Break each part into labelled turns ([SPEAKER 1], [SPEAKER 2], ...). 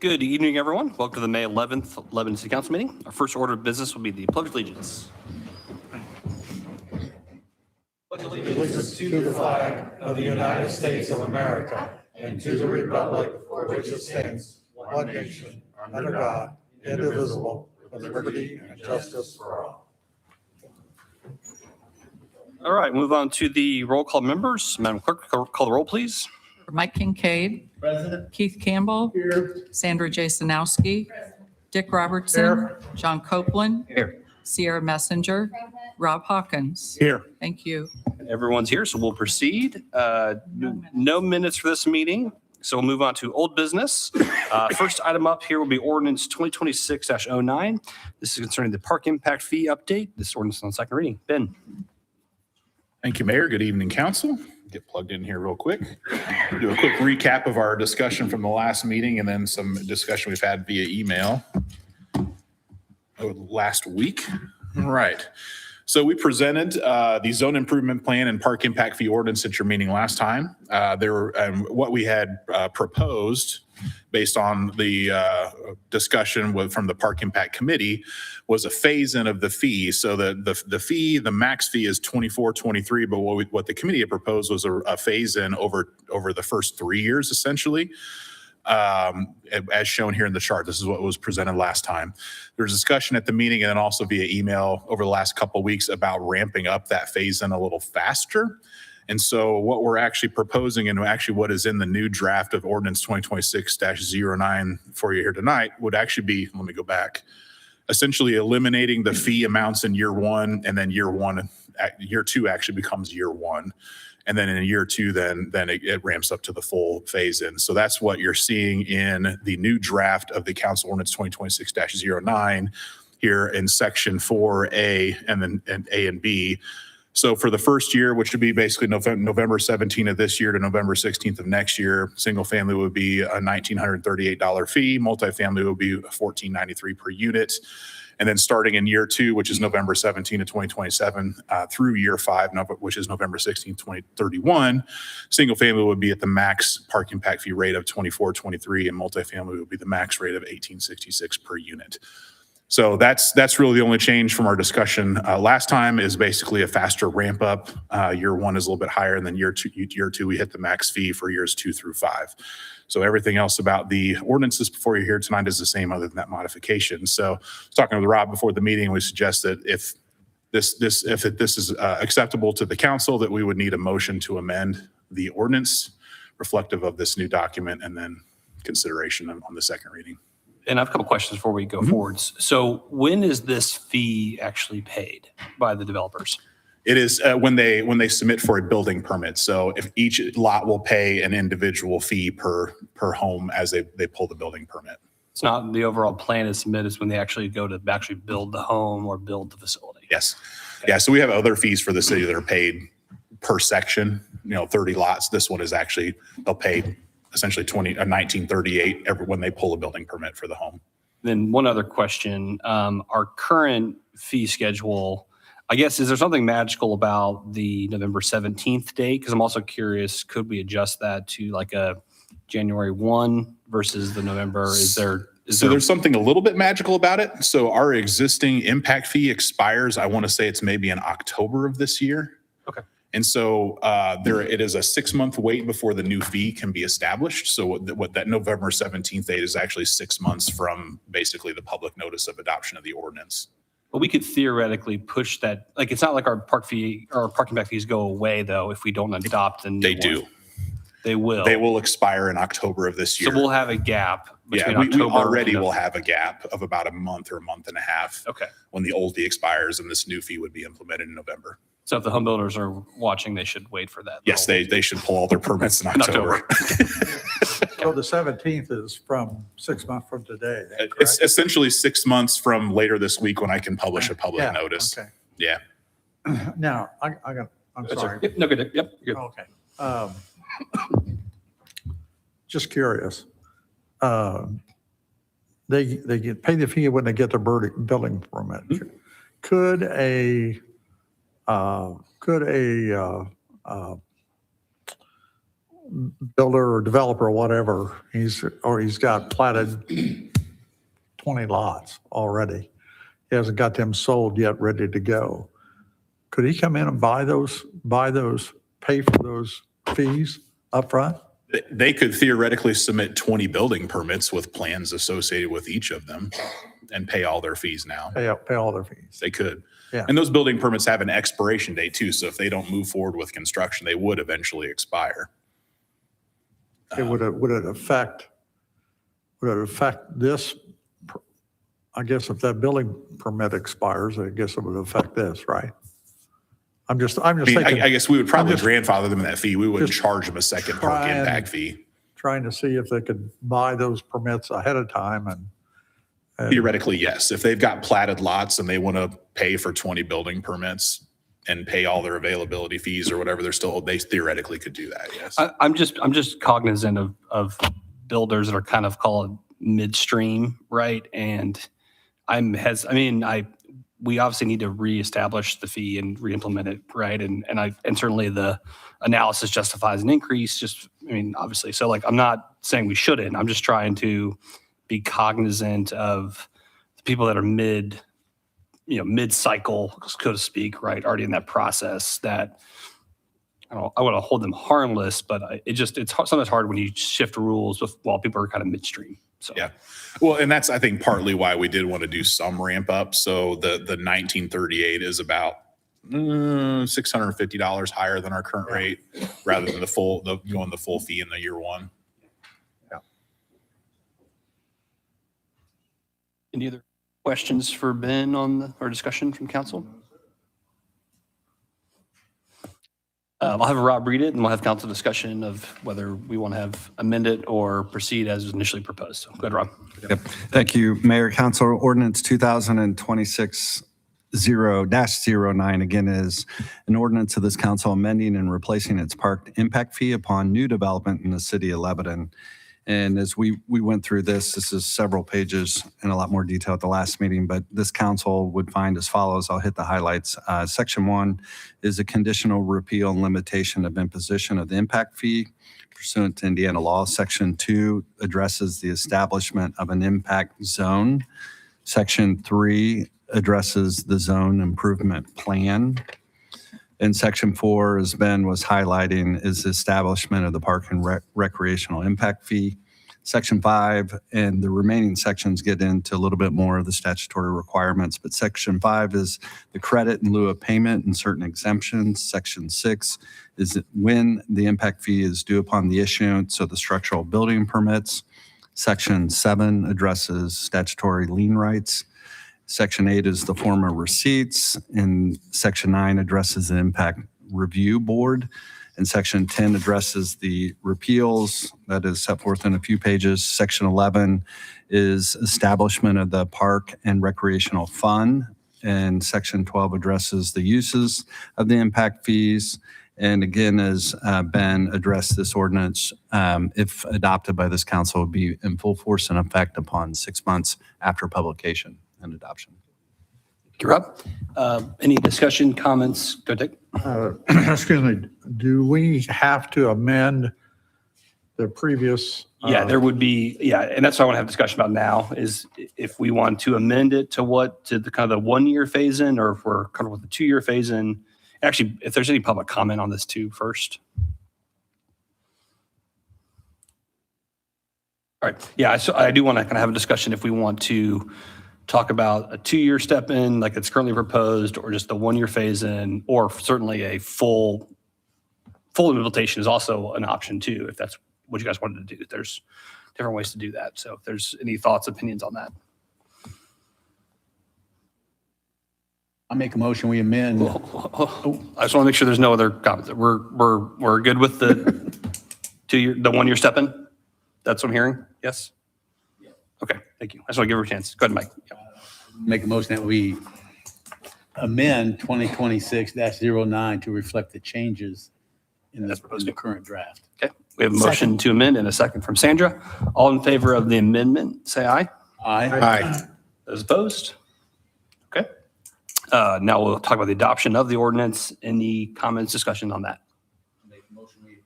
[SPEAKER 1] Good evening, everyone. Welcome to the May 11th Lebanon City Council meeting. Our first order of business will be the Pledge of Allegiance.
[SPEAKER 2] Allegiance to the flag of the United States of America and to the republic for which it stands, one nation, under God, indivisible, with liberty and justice for all.
[SPEAKER 1] All right, move on to the roll call members. Madam Clerk, call the roll, please.
[SPEAKER 3] Mike Kincaid.
[SPEAKER 2] President.
[SPEAKER 3] Keith Campbell.
[SPEAKER 2] Here.
[SPEAKER 3] Sandra Jasanowski. Dick Robertson.
[SPEAKER 2] Here.
[SPEAKER 3] John Copeland.
[SPEAKER 2] Here.
[SPEAKER 3] Sierra Messenger. Rob Hawkins.
[SPEAKER 2] Here.
[SPEAKER 3] Thank you.
[SPEAKER 1] Everyone's here, so we'll proceed. No minutes for this meeting, so we'll move on to old business. First item up here will be ordinance 2026-09. This is concerning the park impact fee update. This ordinance is on second reading. Ben.
[SPEAKER 4] Thank you, Mayor. Good evening, Council. Get plugged in here real quick. Do a quick recap of our discussion from the last meeting and then some discussion we've had via email last week. All right. So we presented the zone improvement plan and park impact fee ordinance at your meeting last time. What we had proposed based on the discussion from the Park Impact Committee was a phase-in of the fee. So the fee, the max fee is $24.23, but what the committee had proposed was a phase-in over the first 3 years, essentially. As shown here in the chart, this is what was presented last time. There was discussion at the meeting and then also via email over the last couple of weeks about ramping up that phase-in a little faster. And so what we're actually proposing and actually what is in the new draft of ordinance 2026-09 for you here tonight would actually be, let me go back, essentially eliminating the fee amounts in year one, and then year two actually becomes year one. And then in year two, then it ramps up to the full phase in. So that's what you're seeing in the new draft of the Council Ordinance 2026-09 here in section 4A and then A and B. So for the first year, which would be basically November 17th of this year to November 16th of next year, single family would be a $1,938 fee. Multifamily would be $1,493 per unit. And then starting in year two, which is November 17 of 2027, through year five, which is November 16, 2031, single family would be at the max park impact fee rate of $24.23, and multifamily would be the max rate of $18.66 per unit. So that's really the only change from our discussion last time is basically a faster ramp up. Year one is a little bit higher, and then year two we hit the max fee for years 2 through 5. So everything else about the ordinances before you here tonight is the same other than that modification. So I was talking with Rob before the meeting, we suggest that if this is acceptable to the council, that we would need a motion to amend the ordinance reflective of this new document and then consideration on the second reading.
[SPEAKER 1] And I have a couple questions before we go forwards. So when is this fee actually paid by the developers?
[SPEAKER 4] It is when they submit for a building permit. So if each lot will pay an individual fee per home as they pull the building permit.
[SPEAKER 1] It's not the overall plan is submitted, it's when they actually go to actually build the home or build the facility.
[SPEAKER 4] Yes. Okay. Yeah. So we have other fees for the city that are paid per section, 30 lots. This one is actually, they'll pay essentially $1938 when they pull a building permit for the home.
[SPEAKER 1] Then one other question, our current fee schedule, I guess, is there something magical about the November 17th date? Because I'm also curious, could we adjust that to like a January 1 versus the November? There's
[SPEAKER 4] something a little bit magical about it. So our existing impact fee expires, I want to say it's maybe in October of this year.
[SPEAKER 1] Okay.
[SPEAKER 4] And so it is a 6-month wait before the new fee can be established. So what that November 17th date is actually 6 months from basically the public notice of adoption of the ordinance.
[SPEAKER 1] But we could theoretically push that. Like, it's not like our parking impact fees go away though if we don't adopt the new
[SPEAKER 4] They do.
[SPEAKER 1] They will.
[SPEAKER 4] They will expire in October of this year.
[SPEAKER 1] So we'll have a gap between
[SPEAKER 4] we
[SPEAKER 1] October.
[SPEAKER 4] already will have a gap of about a month or a month and a half.
[SPEAKER 1] Okay.
[SPEAKER 4] When the old fee expires and this new fee would be implemented in November.
[SPEAKER 1] So if the home builders are watching, they should wait for that.
[SPEAKER 4] Yes, they should pull all their permits in October.
[SPEAKER 2] So the 17th is from 6 months from today.
[SPEAKER 4] It's essentially 6 months from later this week when I can publish a public notice.
[SPEAKER 2] Okay.
[SPEAKER 4] Yeah.
[SPEAKER 2] Now, I'm sorry.
[SPEAKER 1] Yep, no, good. Yep, good.
[SPEAKER 2] Okay. Just curious. They get paid the fee when they get their building permit. Could a builder or developer or whatever, he's got platted 20 lots already. He hasn't got them sold yet, ready to go. Could he come in and buy those, pay for those fees upfront?
[SPEAKER 4] They could theoretically submit 20 building permits with plans associated with each of them and pay all their fees now.
[SPEAKER 2] Pay all their fees.
[SPEAKER 4] They could.
[SPEAKER 2] Yeah.
[SPEAKER 4] And those building permits have an expiration date too. So if they don't move forward with construction, they would eventually expire.
[SPEAKER 2] Would it affect this? I guess if that building permit expires, I guess it would affect this, right? I'm just
[SPEAKER 4] I mean,
[SPEAKER 2] thinking,
[SPEAKER 4] I guess we would probably
[SPEAKER 2] just
[SPEAKER 4] grandfather them in that fee. We wouldn't
[SPEAKER 2] just
[SPEAKER 4] charge them a second park
[SPEAKER 2] trying-
[SPEAKER 4] impact fee.
[SPEAKER 2] trying to see if they could buy those permits ahead of time and
[SPEAKER 4] Theoretically, yes. If they've got platted lots and they want to pay for 20 building permits and pay all their availability fees or whatever, they theoretically could do that, yes.
[SPEAKER 1] I'm just cognizant of builders that are kind of called midstream, right? And we obviously need to reestablish the fee and re-implement it, right? And certainly the analysis justifies an increase, obviously. So like, I'm not saying we shouldn't, I'm just trying to be cognizant of the people that are mid-cycle, so to speak, right? Already in that process that, I want to hold them harmless, but it's sometimes hard when you shift rules while people are kind of midstream. So.
[SPEAKER 4] Yeah. Well, and that's, I think, partly why we did want to do some ramp up. So the 1938 is about $650 higher than our current rate rather than going the full fee in the year one.
[SPEAKER 1] Any other questions for Ben or discussion from council? I'll have Rob read it and we'll have council discussion of whether we want to have amend it or proceed as initially proposed. So go ahead, Rob.
[SPEAKER 5] Yep. Thank you, Mayor, Council. Ordinance 2026-0-09 again is an ordinance of this council amending and replacing its park impact fee upon new development in the city of Lebanon. And as we went through this is several pages in a lot more detail at the last meeting, but this council would find as follows. I'll hit the highlights. Section 1 is a conditional repeal and limitation of imposition of the impact fee pursuant to Indiana law. Section 2 addresses the establishment of an impact zone. Section 3 addresses the zone improvement plan. And Section 4, as Ben was highlighting, is the establishment of the park and recreational impact fee. Section 5 and the remaining sections get into a little bit more of the statutory requirements, but Section 5 is the credit in lieu of payment and certain exemptions. Section 6 is when the impact fee is due upon the issuance of the structural building permits. Section 7 addresses statutory lien rights. Section 8 is the form of receipts, and Section 9 addresses the impact review board, and Section 10 addresses the repeals that is set forth in a few pages. Section 11 is establishment of the park and recreational fund, and Section 12 addresses the uses of the impact fees. And again, as Ben addressed, this ordinance, if adopted by this council, would be in full force and effect upon 6 months after publication and adoption.
[SPEAKER 1] Thank you, Rob. Any discussion, comments? Go, Dick.
[SPEAKER 2] excuse me, do we have to amend the previous?
[SPEAKER 1] Yeah, there would be, and that's what I want to have a discussion about now is if we want to amend it to the kind of the 1 year phase in, or if we're comfortable with the 2 year phase in. Actually, if there's any public comment on this too first. All right. Yeah, so I do want to kind of have a discussion if we want to talk about a 2 year step in like it's currently proposed, or just the 1 year phase in, or certainly a full implementation is also an option too, if that's what you guys wanted to do. There's different ways to do that. So if there's any thoughts, opinions on that.
[SPEAKER 6] I make a motion, we amend.
[SPEAKER 1] I just want to make sure there's no other comments. We're good with the 1 year step in? That's what I'm hearing? Yes? Okay, thank you. I just want to give her a chance. Go ahead, Mike. Yeah.
[SPEAKER 6] Make a motion that we amend 2026-09 to reflect the changes in the current draft.
[SPEAKER 1] Okay, we have a motion to amend and a second from Sandra. All in favor of the amendment, say aye.
[SPEAKER 6] Aye.
[SPEAKER 1] Those opposed? Okay. Now we'll talk about the adoption of the ordinance. Any comments, discussion on that?
[SPEAKER 6] Make a motion, we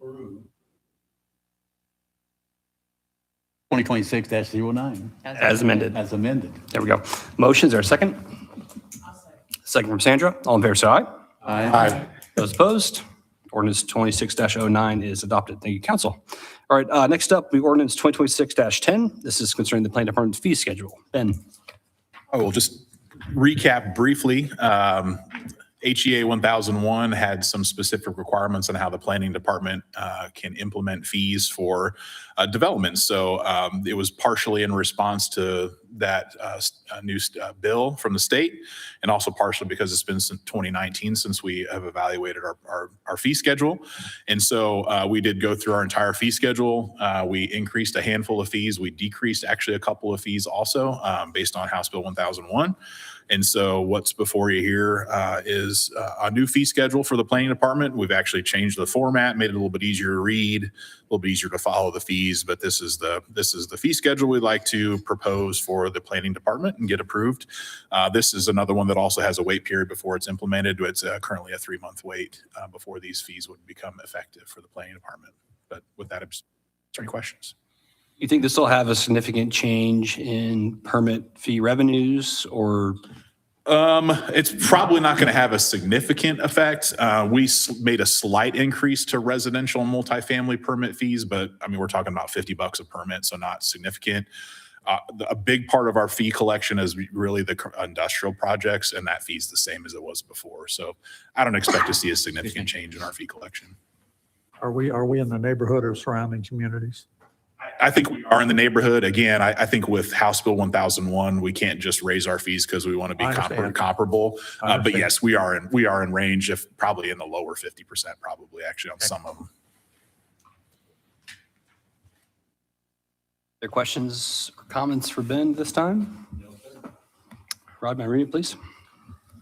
[SPEAKER 6] approve 2026-09
[SPEAKER 1] As amended.
[SPEAKER 6] as amended.
[SPEAKER 1] There we go. Motion, is there a second? Second from Sandra. All in favor, say aye.
[SPEAKER 6] Aye.
[SPEAKER 1] Those opposed? Ordinance 26-09 is adopted. Thank you, council. All right, next up, we ordinance 2026-10. This is concerning the planning department's fee schedule. Ben?
[SPEAKER 4] I will just recap briefly. HEA 1001 had some specific requirements on how the planning department can implement fees for development. So it was partially in response to that new bill from the state, and also partially because it's been since 2019 since we have evaluated our fee schedule. And so we did go through our entire fee schedule. We increased a handful of fees. We decreased actually a couple of fees also based on House Bill 1001. And so what's before you here is a new fee schedule for the planning department. We've actually changed the format, made it a little bit easier to read, a little bit easier to follow the fees. But this is the fee schedule we'd like to propose for the planning department and get approved. This is another one that also has a wait period before it's implemented. It's currently a 3-month wait before these fees would become effective for the planning department. But with that, is there any questions?
[SPEAKER 1] You think this will have a significant change in permit fee revenues, or?
[SPEAKER 4] It's probably not going to have a significant effect. We made a slight increase to residential and multifamily permit fees, but I mean, we're talking about $50 a permit, so not significant. A big part of our fee collection is really the industrial projects, and that fee is the same as it was before. So I don't expect to see a significant change in our fee collection.
[SPEAKER 2] Are we in the neighborhood or surrounding communities?
[SPEAKER 4] I think we are in the neighborhood. Again, I think with House Bill 1001, we can't just raise our fees because we want to be
[SPEAKER 2] I understand.
[SPEAKER 4] comparable.
[SPEAKER 2] I
[SPEAKER 4] But
[SPEAKER 2] understand.
[SPEAKER 4] yes, we are in range, if probably in the lower 50%, probably actually on some of them.
[SPEAKER 1] There questions or comments for Ben this time? Rod, may I read it, please?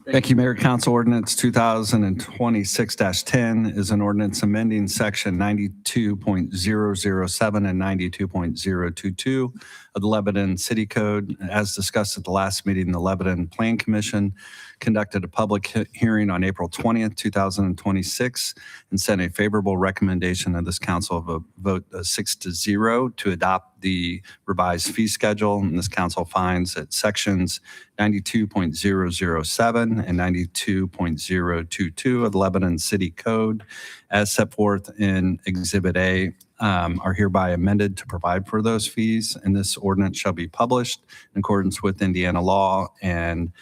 [SPEAKER 5] Thank you, Mayor. Council Ordinance 2026-10 is an ordinance amending section 92.007 and 92.022 of the Lebanon City Code. As discussed at the last meeting, the Lebanon Plan Commission conducted a public hearing on April 20th, 2026, and sent a favorable recommendation of this council of a vote 6-0 to adopt the revised fee schedule. And this council finds that sections 92.007 and 92.022 of the Lebanon City Code, as set forth in Exhibit A, are hereby amended to provide for those fees. And this ordinance shall be published in accordance with Indiana law, and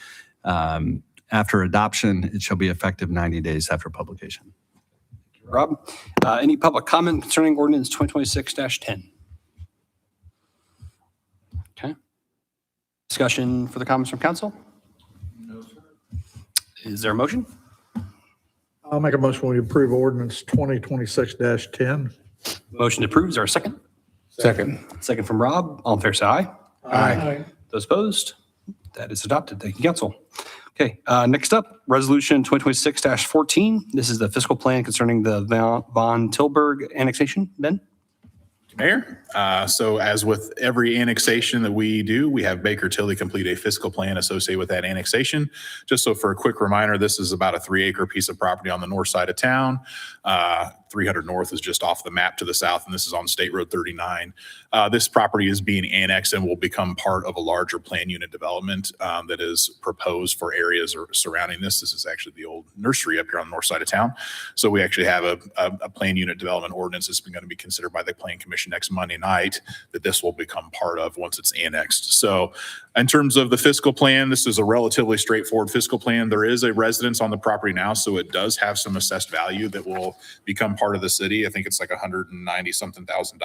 [SPEAKER 5] after adoption, it shall be effective 90 days after publication.
[SPEAKER 1] Rob, any public comment concerning ordinance 2026-10? Okay. Discussion for the comments from council? No, sir. Is there a motion?
[SPEAKER 2] I'll make a motion we approve ordinance 2026-10.
[SPEAKER 1] Motion to approve. Is there a second?
[SPEAKER 6] Second.
[SPEAKER 1] Second from Rob. All in favor, say aye.
[SPEAKER 6] Aye.
[SPEAKER 1] Those opposed? That is adopted. Thank you, council. Okay, next up, resolution 2026-14. This is the fiscal plan concerning the Von Tilburg annexation. Ben?
[SPEAKER 4] Mayor, so as with every annexation that we do, we have Baker Tilly complete a fiscal plan associated with that annexation. Just so for a quick reminder, this is about a 3-acre piece of property on the north side of town. 300 North is just off the map to the south, and this is on State Road 39. This property is being annexed and will become part of a larger plan unit development that is proposed for areas surrounding this. This is actually the old nursery up here on the north side of town. So we actually have a plan unit development ordinance that's going to be considered by the Plan Commission next Monday night that this will become part of once it's annexed. So in terms of the fiscal plan, this is a relatively straightforward fiscal plan. There is a residence on the property now, so it does have some assessed value that will become part of the city. I think it's like $190-something thousand.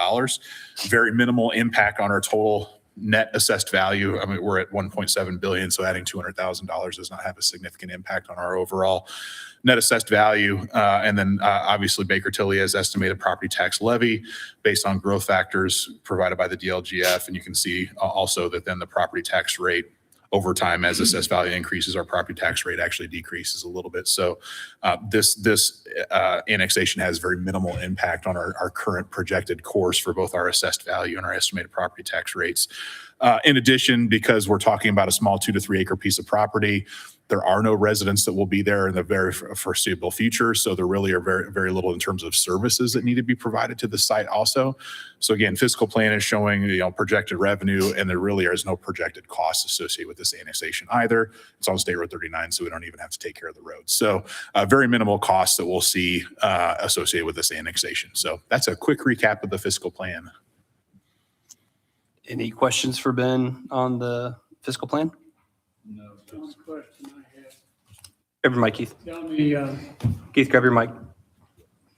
[SPEAKER 4] Very minimal impact on our total net assessed value. I mean, we're at 1.7 billion, so adding $200,000 does not have a significant impact on our overall net assessed value. And then obviously Baker Tilly has estimated property tax levy based on growth factors provided by the DLGF. And you can see also that then the property tax rate over time, as assessed value increases, our property tax rate actually decreases a little bit. So this annexation has very minimal impact on our current projected course for both our assessed value and our estimated property tax rates. In addition, because we're talking about a small 2 to 3 acre piece of property, There are no residents that will be there in the very foreseeable future. So there really are very, very little in terms of services that need to be provided to the site also. So again, fiscal plan is showing, projected revenue, and there really is no projected costs associated with this annexation either. It's on State Road 39, so we don't even have to take care of the roads. So very minimal costs that we'll see associated with this annexation. So that's a quick recap of the fiscal plan.
[SPEAKER 1] Any questions for Ben on the fiscal plan?
[SPEAKER 7] One question I have.
[SPEAKER 1] Grab your mic, Keith.
[SPEAKER 7] Tell me,
[SPEAKER 1] Keith, grab your mic.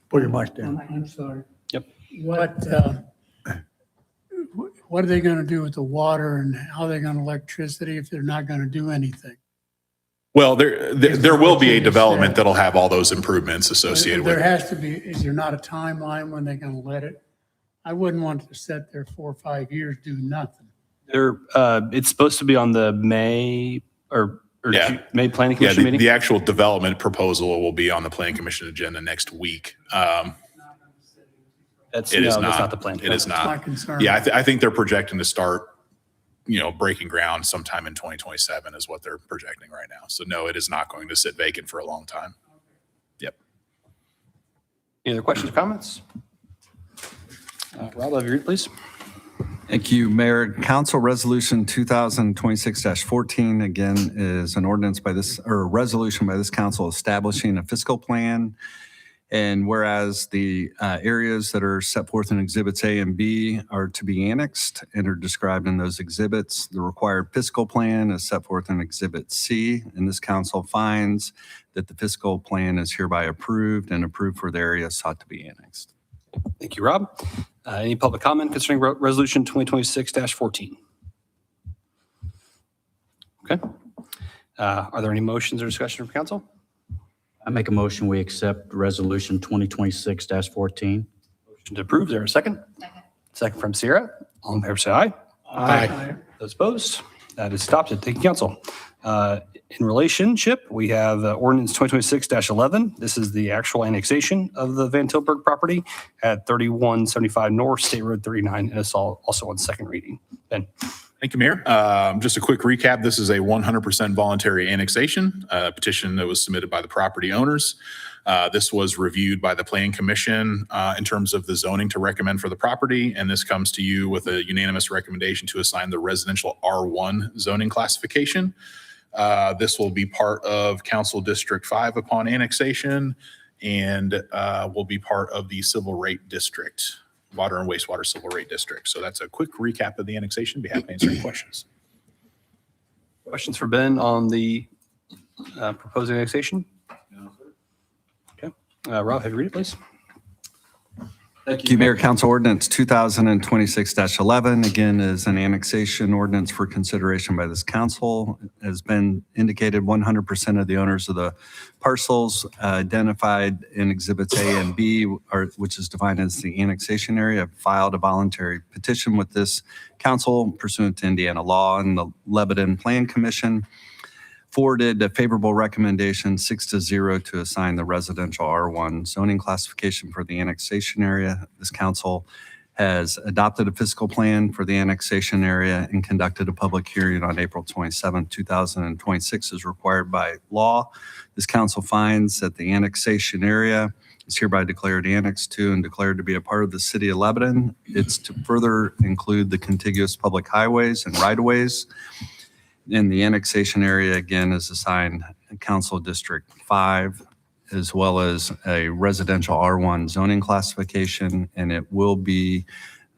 [SPEAKER 2] Put your mic down.
[SPEAKER 7] I'm sorry.
[SPEAKER 1] Yep.
[SPEAKER 7] What are they going to do with the water and how are they going to electricity if they're not going to do anything?
[SPEAKER 4] Well, there will be a development that'll have all those improvements associated with
[SPEAKER 7] There
[SPEAKER 4] it.
[SPEAKER 7] has to be, is there not a timeline when they're going to let it? I wouldn't want to sit there 4 or 5 years, do nothing.
[SPEAKER 1] It's supposed to be on the May
[SPEAKER 4] Yeah.
[SPEAKER 1] May Planning
[SPEAKER 4] Yeah,
[SPEAKER 1] Commission meeting.
[SPEAKER 4] the actual development proposal will be on the Planning Commission agenda next week.
[SPEAKER 1] That's
[SPEAKER 4] It is
[SPEAKER 1] that's
[SPEAKER 4] not.
[SPEAKER 1] not the plan.
[SPEAKER 4] It is
[SPEAKER 7] That's my
[SPEAKER 4] not.
[SPEAKER 7] concern.
[SPEAKER 4] Yeah, I think they're projecting to start, breaking ground sometime in 2027 is what they're projecting right now. So no, it is not going to sit vacant for a long time. Yep.
[SPEAKER 1] Any other questions or comments? Rob, have you read, please?
[SPEAKER 5] Thank you, Mayor. Council Resolution 2026-14, again, is an ordinance or a resolution by this council establishing a fiscal plan. And whereas the areas that are set forth in Exhibits A and B are to be annexed and are described in those exhibits, the required fiscal plan is set forth in Exhibit C. And this council finds that the fiscal plan is hereby approved for the area sought to be annexed.
[SPEAKER 1] Thank you, Rob. Any public comment concerning Resolution 2026-14? Okay. Are there any motions or discussion from council?
[SPEAKER 8] I make a motion, we accept Resolution 2026-14.
[SPEAKER 1] Motion to approve. Is there a second? Second from Sierra. All in favor, say aye.
[SPEAKER 7] Aye.
[SPEAKER 1] Those opposed? That is adopted. Thank you, council. In relationship, we have ordinance 2026-11. This is the actual annexation of the Van Tilburg property at 3175 North State Road 39, and it's also on second reading. Ben.
[SPEAKER 4] Thank you, Mayor. Just a quick recap. This is a 100% voluntary annexation petition that was submitted by the property owners. This was reviewed by the Planning Commission in terms of the zoning to recommend for the property, and this comes to you with a unanimous recommendation to assign the residential R1 zoning classification. This will be part of Council District 5 upon annexation and will be part of the Civil Rate District, Water and Wastewater Civil Rate District. So that's a quick recap of the annexation. Be happy to answer any questions.
[SPEAKER 1] Questions for Ben on the proposed annexation? Okay. Rob, have you read it, please?
[SPEAKER 5] Thank you, Mayor. Council Ordinance 2026-11, again, is an annexation ordinance for consideration by this council. Has been indicated 100% of the owners of the parcels identified in Exhibits A and B, which is defined as the annexation area, have filed a voluntary petition with this council pursuant to Indiana law, and the Lebanon Plan Commission forwarded a favorable recommendation 6-0 to assign the residential R1 zoning classification for the annexation area. This council has adopted a fiscal plan for the annexation area and conducted a public hearing on April 27, 2026 as required by law. This council finds that the annexation area is hereby declared annexed to and declared to be a part of the city of Lebanon. It's to further include the contiguous public highways and right-of-ways. And the annexation area, again, is assigned Council District 5, as well as a residential R1 zoning classification, and it will be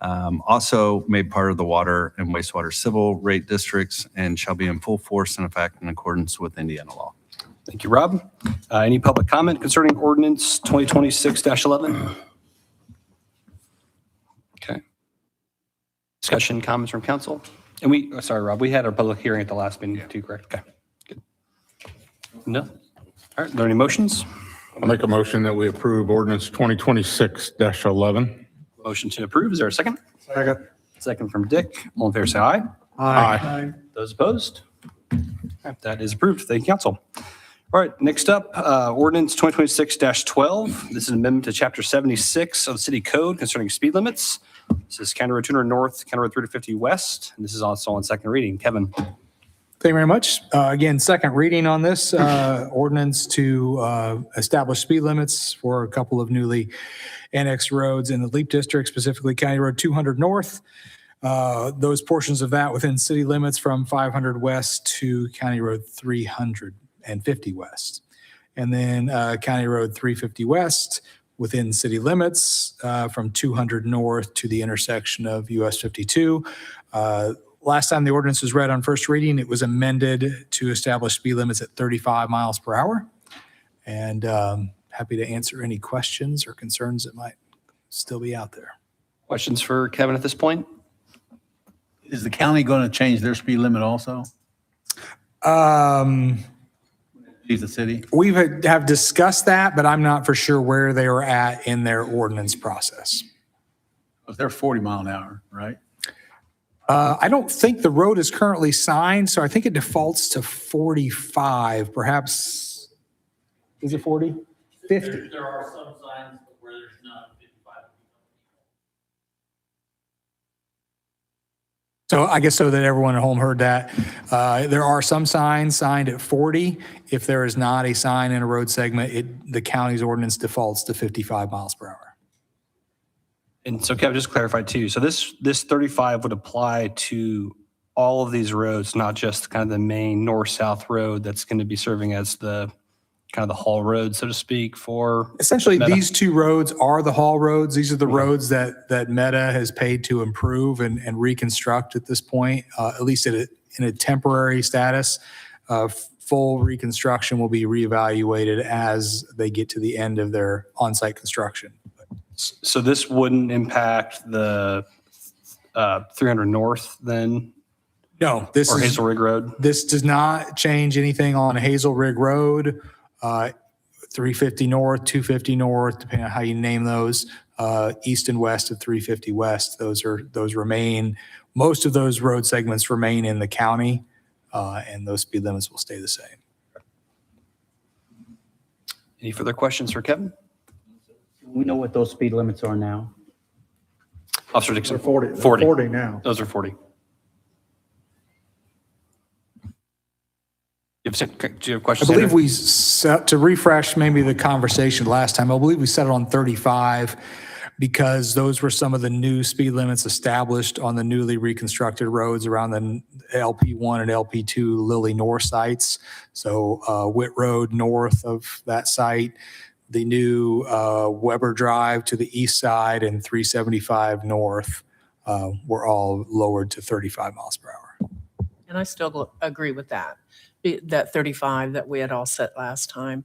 [SPEAKER 5] also made part of the water and wastewater civil rate districts and shall be in full force and effect in accordance with Indiana law.
[SPEAKER 1] Thank you, Rob. Any public comment concerning ordinance 2026-11? Okay. Discussion, comments from council? And sorry, Rob, we had our public hearing at the last meeting too, correct? Okay, good. No? All right, are there any motions?
[SPEAKER 2] I'll make a motion that we approve ordinance 2026-11.
[SPEAKER 1] Motion to approve, is there a second?
[SPEAKER 2] Second.
[SPEAKER 1] Second from Dick. All in favor, say aye.
[SPEAKER 2] Aye.
[SPEAKER 1] Those opposed? All right, that is approved. Thank you, council. All right, next up, ordinance 2026-12. This is an amendment to chapter 76 of the city code concerning speed limits. This is County Road 200 North, County Road 350 West, and this is also on second reading. Kevin.
[SPEAKER 9] Thank you very much. Again, second reading on this ordinance to establish speed limits for a couple of newly annexed roads in the LEAP district, specifically County Road 200 North. Those portions of that within city limits from 500 West to County Road 350 West. And then County Road 350 West within city limits from 200 North to the intersection of US 52. Last time the ordinance was read on first reading, it was amended to establish speed limits at 35 miles per hour. And happy to answer any questions or concerns that might still be out there.
[SPEAKER 1] Questions for Kevin at this point?
[SPEAKER 6] Is the county going to change their speed limit also? Leave the city?
[SPEAKER 9] We have discussed that, but I'm not for sure where they are at in their ordinance process.
[SPEAKER 6] Because they're 40 mile an hour, right?
[SPEAKER 9] I don't think the road is currently signed, so I think it defaults to 45, perhaps. Is it 40? 50.
[SPEAKER 10] There are some signs where there's not 55.
[SPEAKER 9] So I guess so that everyone at home heard that. There are some signs signed at 40. If there is not a sign in a road segment, the county's ordinance defaults to 55 miles per hour.
[SPEAKER 1] And so Kevin, just clarify too. So this 35 would apply to all of these roads, not just kind of the main north-south road that's going to be serving as the kind of the haul road, so to speak, for
[SPEAKER 9] Essentially,
[SPEAKER 1] Meta.
[SPEAKER 9] these two roads are the haul roads. These are the roads that Meta has paid to improve and reconstruct at this point, at least in a temporary status. Full reconstruction will be reevaluated as they get to the end of their on-site construction.
[SPEAKER 1] So this wouldn't impact the 300 North then,
[SPEAKER 9] No, this
[SPEAKER 1] or
[SPEAKER 9] is,
[SPEAKER 1] Hazel Rig Road?
[SPEAKER 9] this does not change anything on Hazel Rig Road, 350 North, 250 North, depending on how you name those, east and west of 350 West. Those remain, most of those road segments remain in the county, and those speed limits will stay the same.
[SPEAKER 1] Any further questions for Kevin?
[SPEAKER 8] We know what those speed limits are now.
[SPEAKER 1] Officer Dixon?
[SPEAKER 2] They're 40.
[SPEAKER 1] 40.
[SPEAKER 2] 40 now.
[SPEAKER 1] Those are 40. Do you have
[SPEAKER 9] I
[SPEAKER 1] questions?
[SPEAKER 9] believe
[SPEAKER 1] Andrew?
[SPEAKER 9] we set, to refresh maybe the conversation last time, I believe we set it on 35 because those were some of the new speed limits established on the newly reconstructed roads around the LP1 and LP2 Lilly North sites. So Witt Road north of that site, the new Weber Drive to the east side and 375 north were all lowered to 35 miles per hour.
[SPEAKER 11] And I still agree with that, that 35 that we had all set last time.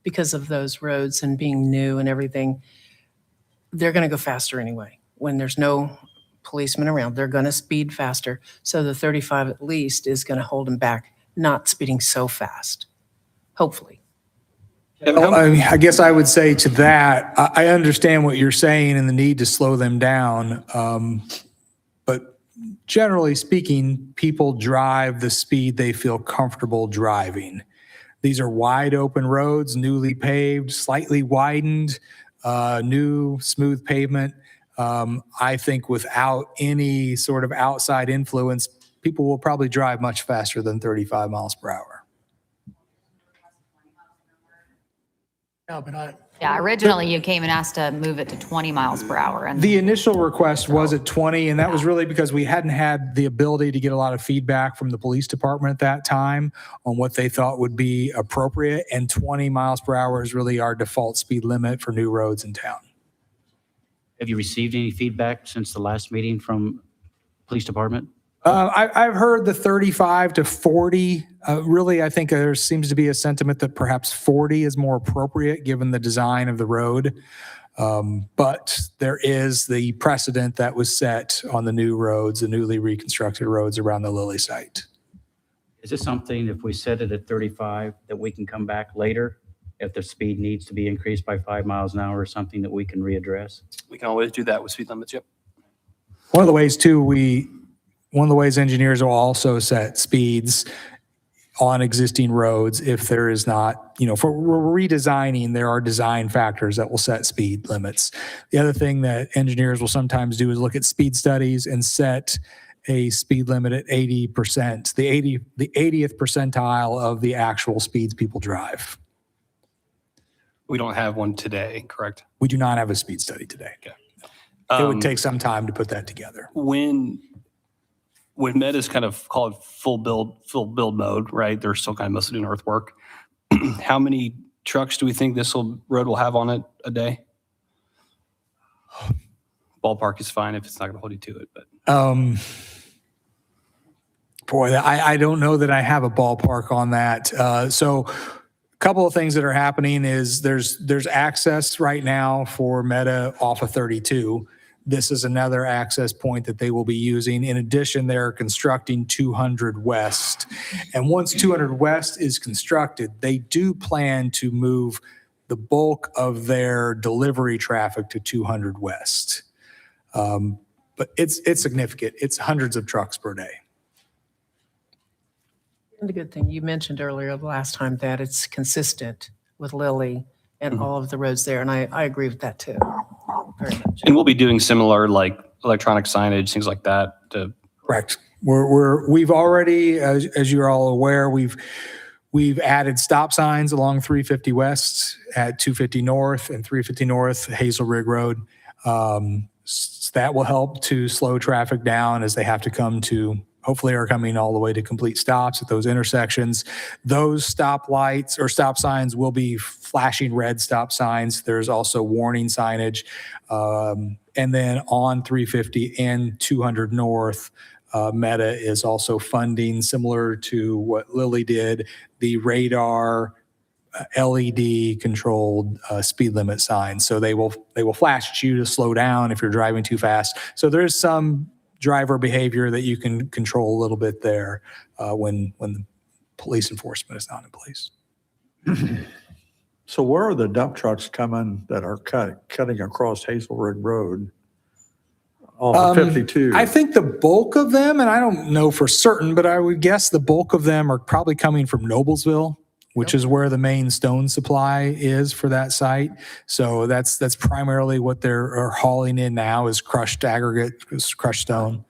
[SPEAKER 11] Because of those roads and being new and everything, they're going to go faster anyway. When there's no policemen around, they're going to speed faster. So the 35 at least is going to hold them back, not speeding so fast, hopefully.
[SPEAKER 9] Well, I guess I would say to that, I understand what you're saying and the need to slow them down. But generally speaking, people drive the speed they feel comfortable driving. These are wide open roads, newly paved, slightly widened, new smooth pavement. I think without any sort of outside influence, people will probably drive much faster than 35 miles per hour.
[SPEAKER 7] Yeah, but
[SPEAKER 12] Yeah, originally you came and asked to move it to 20 miles per hour. And
[SPEAKER 9] The initial request was at 20, and that was really because we hadn't had the ability to get a lot of feedback from the police department at that time on what they thought would be appropriate, and 20 miles per hour is really our default speed limit for new roads in town.
[SPEAKER 8] Have you received any feedback since the last meeting from police department?
[SPEAKER 9] I've heard the 35 to 40. Really, I think there seems to be a sentiment that perhaps 40 is more appropriate given the design of the road. But there is the precedent that was set on the new roads, the newly reconstructed roads around the Lilly site.
[SPEAKER 8] Is this something, if we set it at 35, that we can come back later if the speed needs to be increased by 5 miles an hour or something that we can readdress?
[SPEAKER 1] We can always do that with speed limits, yep.
[SPEAKER 9] One of the ways too, one of the ways engineers will also set speeds on existing roads if there is not, for redesigning, there are design factors that will set speed limits. The other thing that engineers will sometimes do is look at speed studies and set a speed limit at 80%, the 80th percentile of the actual speeds people drive.
[SPEAKER 1] We don't have one today, correct?
[SPEAKER 9] We do not have a speed study today. It would take some time to put that together.
[SPEAKER 1] When Meta's kind of called full build mode, right? They're still kind of mostly doing earthwork. How many trucks do we think road will have on it a day? Ballpark is fine if it's not going to hold you to it, but
[SPEAKER 9] Boy, I don't know that I have a ballpark on that. So a couple of things that are happening is there's access right now for Meta off of 32. This is another access point that they will be using. In addition, they're constructing 200 West. And once 200 West is constructed, they do plan to move the bulk of their delivery traffic to 200 West. But it's significant. It's hundreds of trucks per day.
[SPEAKER 11] And the good thing you mentioned earlier the last time that it's consistent with Lilly and all of the roads there. And I agree with that too. Very much.
[SPEAKER 1] and we'll be doing similar like electronic signage, things like that.
[SPEAKER 9] Correct. We've already, as you're all aware, we've added stop signs along 350 West at 250 North and 350 North Hazel Rig Road. That will help to slow traffic down as they have to hopefully are coming all the way to complete stops at those intersections. Those stop lights or stop signs will be flashing red stop signs. There's also warning signage. And then on 350 and 200 North, Meta is also funding, similar to what Lilly did, the radar LED controlled speed limit signs. So they will flash at you to slow down if you're driving too fast. So there's some driver behavior that you can control a little bit there when the police enforcement is not in place.
[SPEAKER 2] So where are the dump trucks coming that are cutting across Hazel Ridge Road off of 52?
[SPEAKER 9] I think the bulk of them, and I don't know for certain, but I would guess the bulk of them are probably coming from Noblesville, which is where the main stone supply is for that site. So that's primarily what they're hauling in now is crushed aggregate, crushed stone.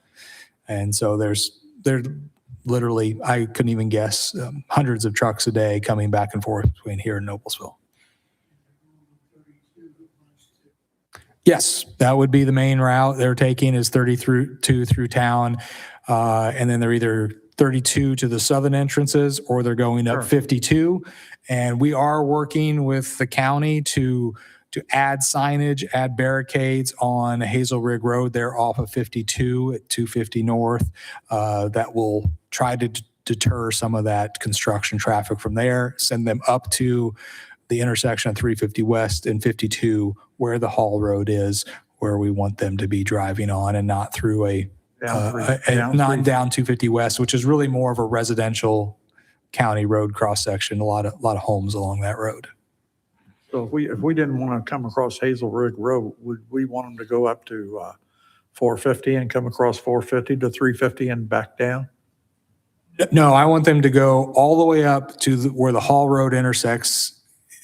[SPEAKER 9] And so they're literally, I couldn't even guess, hundreds of trucks a day coming back and forth between here and Noblesville. Yes, that would be the main route they're taking is 32 through town. And then they're either 32 to the southern entrances or they're going up 52. And we are working with the county to add signage, add barricades on Hazel Rig Road there off of 52 at 250 North. That will try to deter some of that construction traffic from there, send them up to the intersection of 350 West and 52 where the Hall Road is, where we want them to be driving on and not through not down 250 West, which is really more of a residential county road cross section. A lot of homes along that road.
[SPEAKER 2] So if we didn't want to come across Hazel Ridge Road, would we want them to go up to 450 and come across 450 to 350 and back down?
[SPEAKER 9] No, I want them to go all the way up to where the Hall Road intersects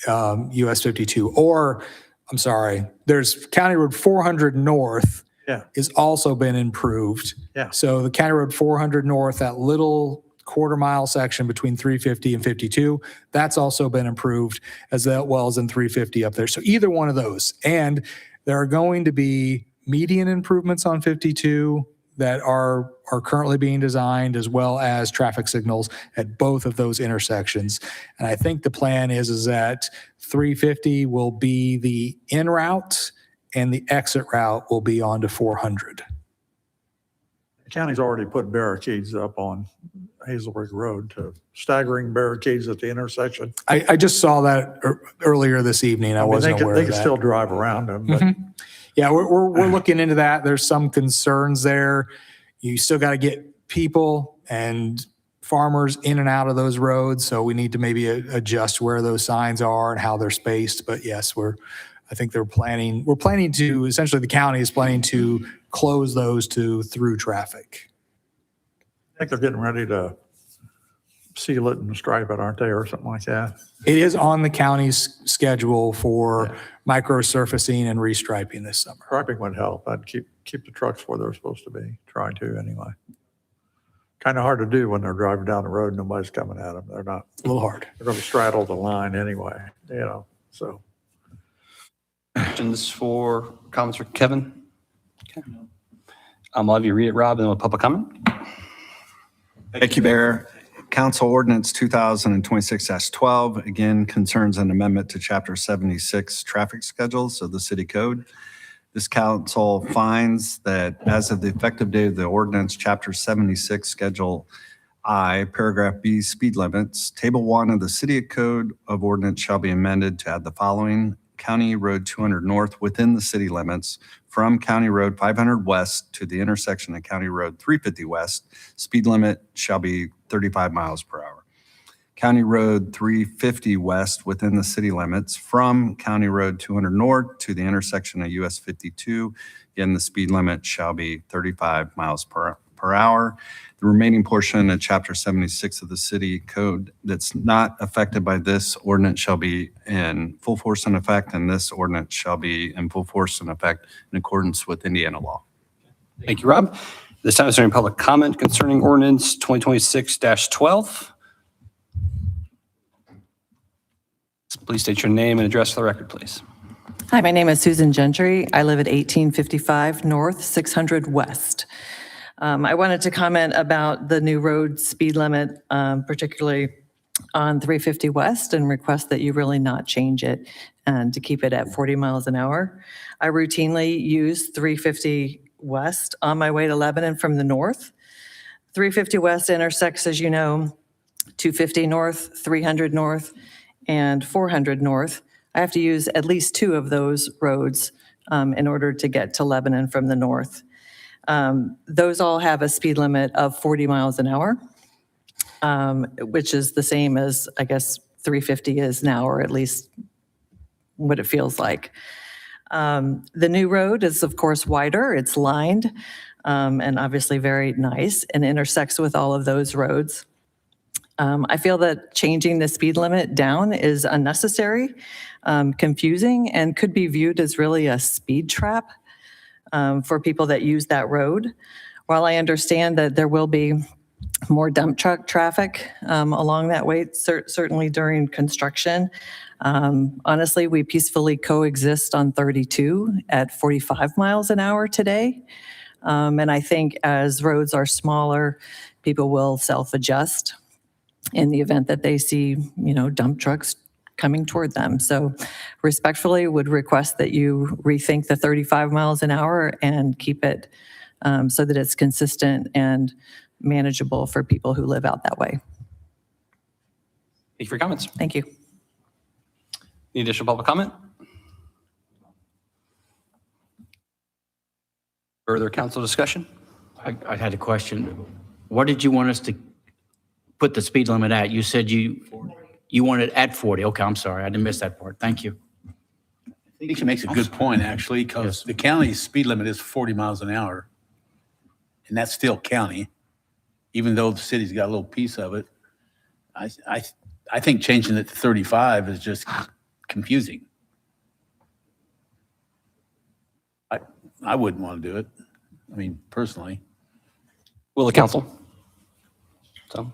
[SPEAKER 9] US 52. Or, I'm sorry, there's County Road 400 North.
[SPEAKER 2] Yeah.
[SPEAKER 9] Is also been improved.
[SPEAKER 2] Yeah.
[SPEAKER 9] So the County Road 400 North, that little quarter-mile section between 350 and 52, that's also been improved as well as in 350 up there. So either one of those. And there are going to be median improvements on 52 that are currently being designed, as well as traffic signals at both of those intersections. And I think the plan is that 350 will be the in route and the exit route will be onto 400.
[SPEAKER 2] The county's already put barricades up on Hazel Ridge Road, staggering barricades at the intersection.
[SPEAKER 9] I just saw that earlier this evening. I wasn't aware of that.
[SPEAKER 2] They can still drive around them, but
[SPEAKER 9] yeah, we're looking into that. There's some concerns there. You still got to get people and farmers in and out of those roads. So we need to maybe adjust where those signs are and how they're spaced. But yes, I think we're planning to, essentially the county is planning to close those to through traffic.
[SPEAKER 2] I think they're getting ready to seal it and stripe it, aren't they, or something like that?
[SPEAKER 9] It is on the county's schedule for micro surfacing and restriping this summer.
[SPEAKER 2] Striping would help. I'd keep the trucks where they're supposed to be, try to anyway. kind of hard to do when they're driving down the road and nobody's coming at them. They're not,
[SPEAKER 9] A little hard.
[SPEAKER 2] they're going to straddle the line anyway, so.
[SPEAKER 1] Questions for, comments for Kevin? Okay. I'll have you read it, Rob, and then we'll public comment.
[SPEAKER 5] Thank you, Mayor. Council Ordinance 2026-12, again, concerns an amendment to Chapter 76 traffic schedules of the city code. This council finds that as of the effective date of the ordinance, Chapter 76, Schedule I, Paragraph B, speed limits, Table 1 of the City Code of Ordinance shall be amended to add the following: County Road 200 North within the city limits from County Road 500 West to the intersection of County Road 350 West, speed limit shall be 35 miles per hour. County Road 350 West within the city limits from County Road 200 North to the intersection of US 52. Again, the speed limit shall be 35 miles per hour. The remaining portion of Chapter 76 of the city code that's not affected by this ordinance shall be in full force and effect, and this ordinance shall be in full force and effect in accordance with Indiana law.
[SPEAKER 1] Thank you, Rob. This time is during public comment concerning ordinance 2026-12. Please state your name and address for the record, please.
[SPEAKER 13] Hi, my name is Susan Gentry. I live at 1855 North, 600 West. I wanted to comment about the new road speed limit, particularly on 350 West, and request that you really not change it and to keep it at 40 miles an hour. I routinely use 350 West on my way to Lebanon from the north. 350 West intersects, as you know, 250 North, 300 North, and 400 North. I have to use at least two of those roads in order to get to Lebanon from the north. Those all have a speed limit of 40 miles an hour, which is the same as, I guess, 350 is now, or at least what it feels like. The new road is, of course, wider. It's lined and obviously very nice and intersects with all of those roads. I feel that changing the speed limit down is unnecessary, confusing, and could be viewed as really a speed trap for people that use that road. While I understand that there will be more dump truck traffic along that way, certainly during construction, honestly, we peacefully coexist on 32 at 45 miles an hour today. And I think as roads are smaller, people will self-adjust in the event that they see, dump trucks coming toward them. So respectfully would request that you rethink the 35 miles an hour and keep it so that it's consistent and manageable for people who live out that way.
[SPEAKER 1] Thank you for your comments.
[SPEAKER 13] Thank you.
[SPEAKER 1] Any additional public comment? Further council discussion?
[SPEAKER 8] I had a question. What did you want us to put the speed limit at? You said you want it at 40. Okay, I'm sorry. I didn't miss that part. Thank you.
[SPEAKER 6] I think she makes a good point, actually, because the county's speed limit is 40 miles an hour. And that's still county, even though the city's got a little piece of it. I think changing it to 35 is just confusing. I wouldn't want to do it. I mean, personally.
[SPEAKER 1] Will the council? So,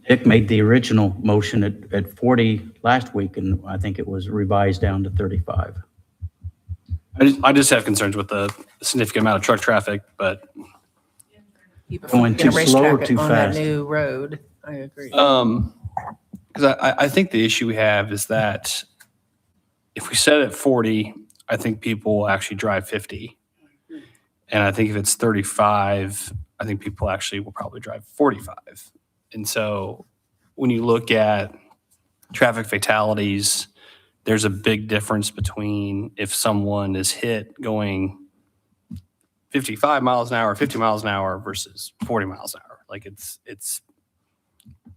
[SPEAKER 8] Dick made the original motion at 40 last week, and I think it was revised down to 35.
[SPEAKER 1] I just have concerns with the significant amount of truck traffic, but
[SPEAKER 8] Going too slow or too
[SPEAKER 11] on that
[SPEAKER 8] fast?
[SPEAKER 11] new road. I agree.
[SPEAKER 1] because I think the issue we have is that if we set it at 40, I think people will actually drive 50. And I think if it's 35, I think people actually will probably drive 45. And so when you look at traffic fatalities, there's a big difference between if someone is hit going 55 miles an hour, 50 miles an hour versus 40 miles an hour. Like it's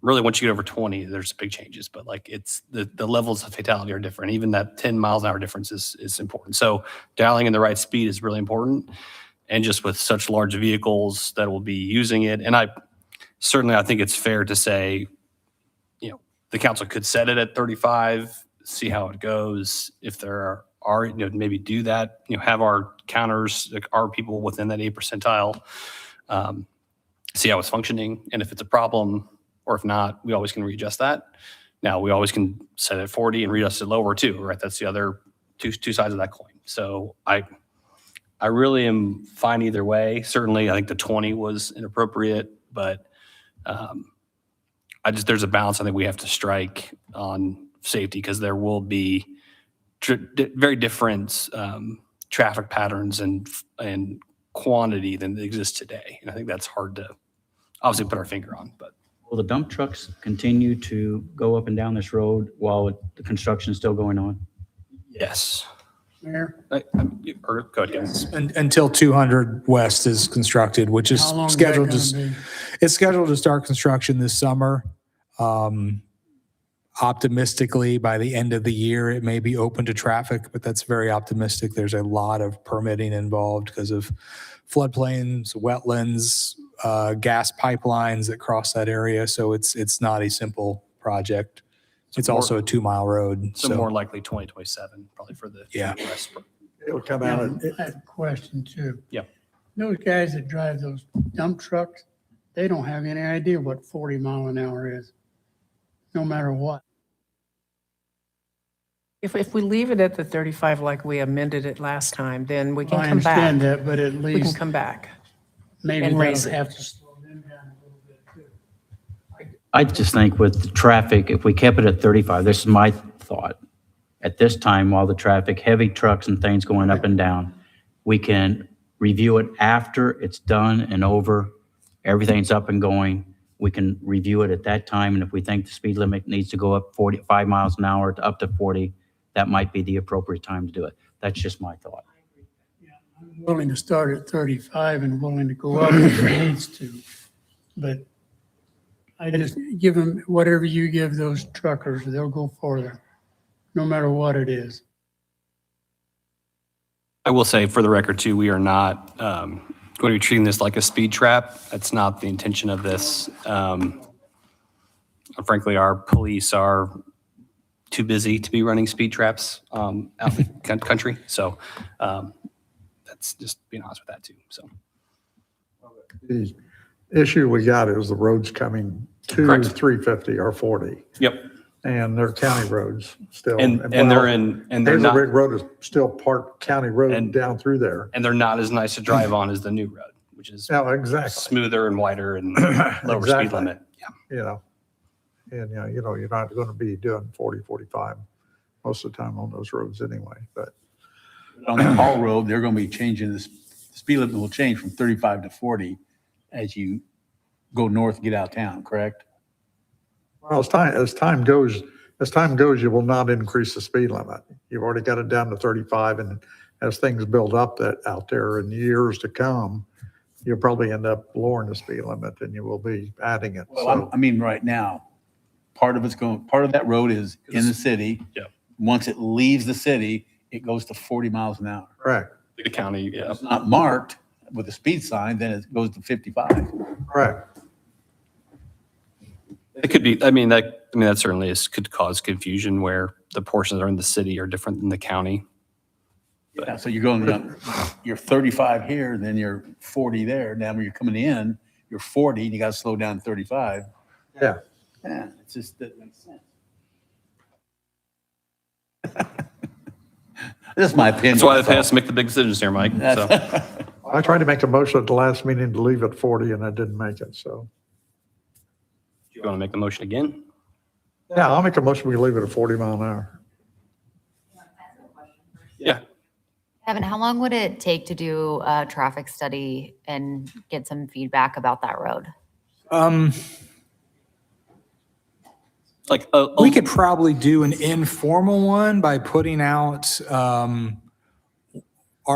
[SPEAKER 1] really, once you get over 20, there's big changes, but like it's the levels of fatality are different. Even that 10 miles an hour difference is important. So dialing in the right speed is really important. And just with such large vehicles that will be using it. And I think it's fair to say, you know, the council could set it at 35, see how it goes. If there are, you know, maybe do that, you know, have our counters, like our people within that 8 percentile, see how it's functioning. And if it's a problem, or if not, we always can readjust that. Now, we always can set it at 40 and readjust it lower too, right? That's the other two sides of that coin. So I really am fine either way. Certainly, I think the 20 was inappropriate, but there's a balance I think we have to strike on safety, because there will be very different traffic patterns and quantity than exists today. And I think that's hard to obviously put our finger on, but.
[SPEAKER 8] Will the dump trucks continue to go up and down this road while the construction is still going on?
[SPEAKER 1] Yes.
[SPEAKER 7] Mayor,
[SPEAKER 1] Or go ahead, yes.
[SPEAKER 9] Until 200 West is constructed, which is
[SPEAKER 7] how long is that
[SPEAKER 9] scheduled
[SPEAKER 7] gonna
[SPEAKER 9] to,
[SPEAKER 7] be?
[SPEAKER 9] it's scheduled to start construction this summer. Optimistically, by the end of the year, it may be open to traffic, but that's very optimistic. There's a lot of permitting involved because of floodplains, wetlands, gas pipelines that cross that area. So it's not a simple project. It's also a 2-mile road.
[SPEAKER 1] So more likely 2027, probably for the
[SPEAKER 9] Yeah.
[SPEAKER 1] rest.
[SPEAKER 2] It'll come out.
[SPEAKER 7] I have a question too.
[SPEAKER 1] Yeah.
[SPEAKER 7] Those guys that drive those dump trucks, they don't have any idea what 40 mile an hour is, no matter what.
[SPEAKER 11] If we leave it at the 35 like we amended it last time, then we can
[SPEAKER 7] I
[SPEAKER 11] come back.
[SPEAKER 7] understand that, but at
[SPEAKER 11] We can
[SPEAKER 7] least
[SPEAKER 11] come back.
[SPEAKER 7] maybe
[SPEAKER 11] and raise
[SPEAKER 7] that'll
[SPEAKER 11] it.
[SPEAKER 7] have to slow them down a little bit too.
[SPEAKER 8] I just think with the traffic, if we kept it at 35, this is my thought. At this time, while the traffic, heavy trucks and things going up and down, we can review it after it's done and over, everything's up and going. We can review it at that time, and if we think the speed limit needs to go up 45 miles an hour to up to 40, that might be the appropriate time to do it. That's just my thought.
[SPEAKER 7] I'm willing to start at 35 and willing to go up if it needs to. But I just give them, whatever you give those truckers, they'll go further, no matter what it is.
[SPEAKER 1] I will say for the record too, we are not going to be treating this like a speed trap. That's not the intention of this. Frankly, our police are too busy to be running speed traps out in the country. So that's just being honest with that too. So
[SPEAKER 2] The issue we got is the roads coming to
[SPEAKER 1] Correct.
[SPEAKER 2] 350 or 40,
[SPEAKER 1] yep,
[SPEAKER 2] and they're county roads still.
[SPEAKER 1] and they're
[SPEAKER 2] Hazel Ridge
[SPEAKER 1] not
[SPEAKER 2] Road is still part county road
[SPEAKER 1] And-
[SPEAKER 2] down through there.
[SPEAKER 1] and they're not as nice to drive on as the new road, which is
[SPEAKER 2] Yeah, exactly.
[SPEAKER 1] smoother and wider and lower speed
[SPEAKER 2] Exactly.
[SPEAKER 1] limit. Yeah.
[SPEAKER 2] You know, and you're not going to be doing 40, 45 most of the time on those roads anyway, but
[SPEAKER 6] On the Hall Road, they're going to be changing this, the speed limit will change from 35 to 40 as you go north and get out of town, correct?
[SPEAKER 2] well, as time goes, you will not increase the speed limit. You've already got it down to 35, and as things build up out there in years to come, you'll probably end up lowering the speed limit and you will be adding it.
[SPEAKER 6] Well,
[SPEAKER 2] So,
[SPEAKER 6] I mean, right now, part of that road is in the city.
[SPEAKER 1] Yeah.
[SPEAKER 6] Once it leaves the city, it goes to 40 miles an hour.
[SPEAKER 2] correct,
[SPEAKER 1] The county, yeah.
[SPEAKER 6] It's not marked with a speed sign, then it goes to 55.
[SPEAKER 2] correct.
[SPEAKER 1] It could be, that certainly could cause confusion where the portions that are in the city are different than the county.
[SPEAKER 6] Yeah, so you're 35 here, and then you're 40 there. Now when you're coming in, you're 40, and you got to slow down to 35.
[SPEAKER 2] Yeah.
[SPEAKER 6] Yeah, it's just, that makes sense. That's my opinion.
[SPEAKER 1] That's why the past make the big decisions here, Mike. So
[SPEAKER 2] I tried to make a motion at the last meeting to leave at 40 and I didn't make it, so.
[SPEAKER 1] you want to make the motion again?
[SPEAKER 2] Yeah, I'll make a motion, we leave it at 40 mile an hour.
[SPEAKER 1] Yeah.
[SPEAKER 12] Evan, how long would it take to do a traffic study and get some feedback about that road?
[SPEAKER 1] Like
[SPEAKER 9] We could probably do an informal one by putting out our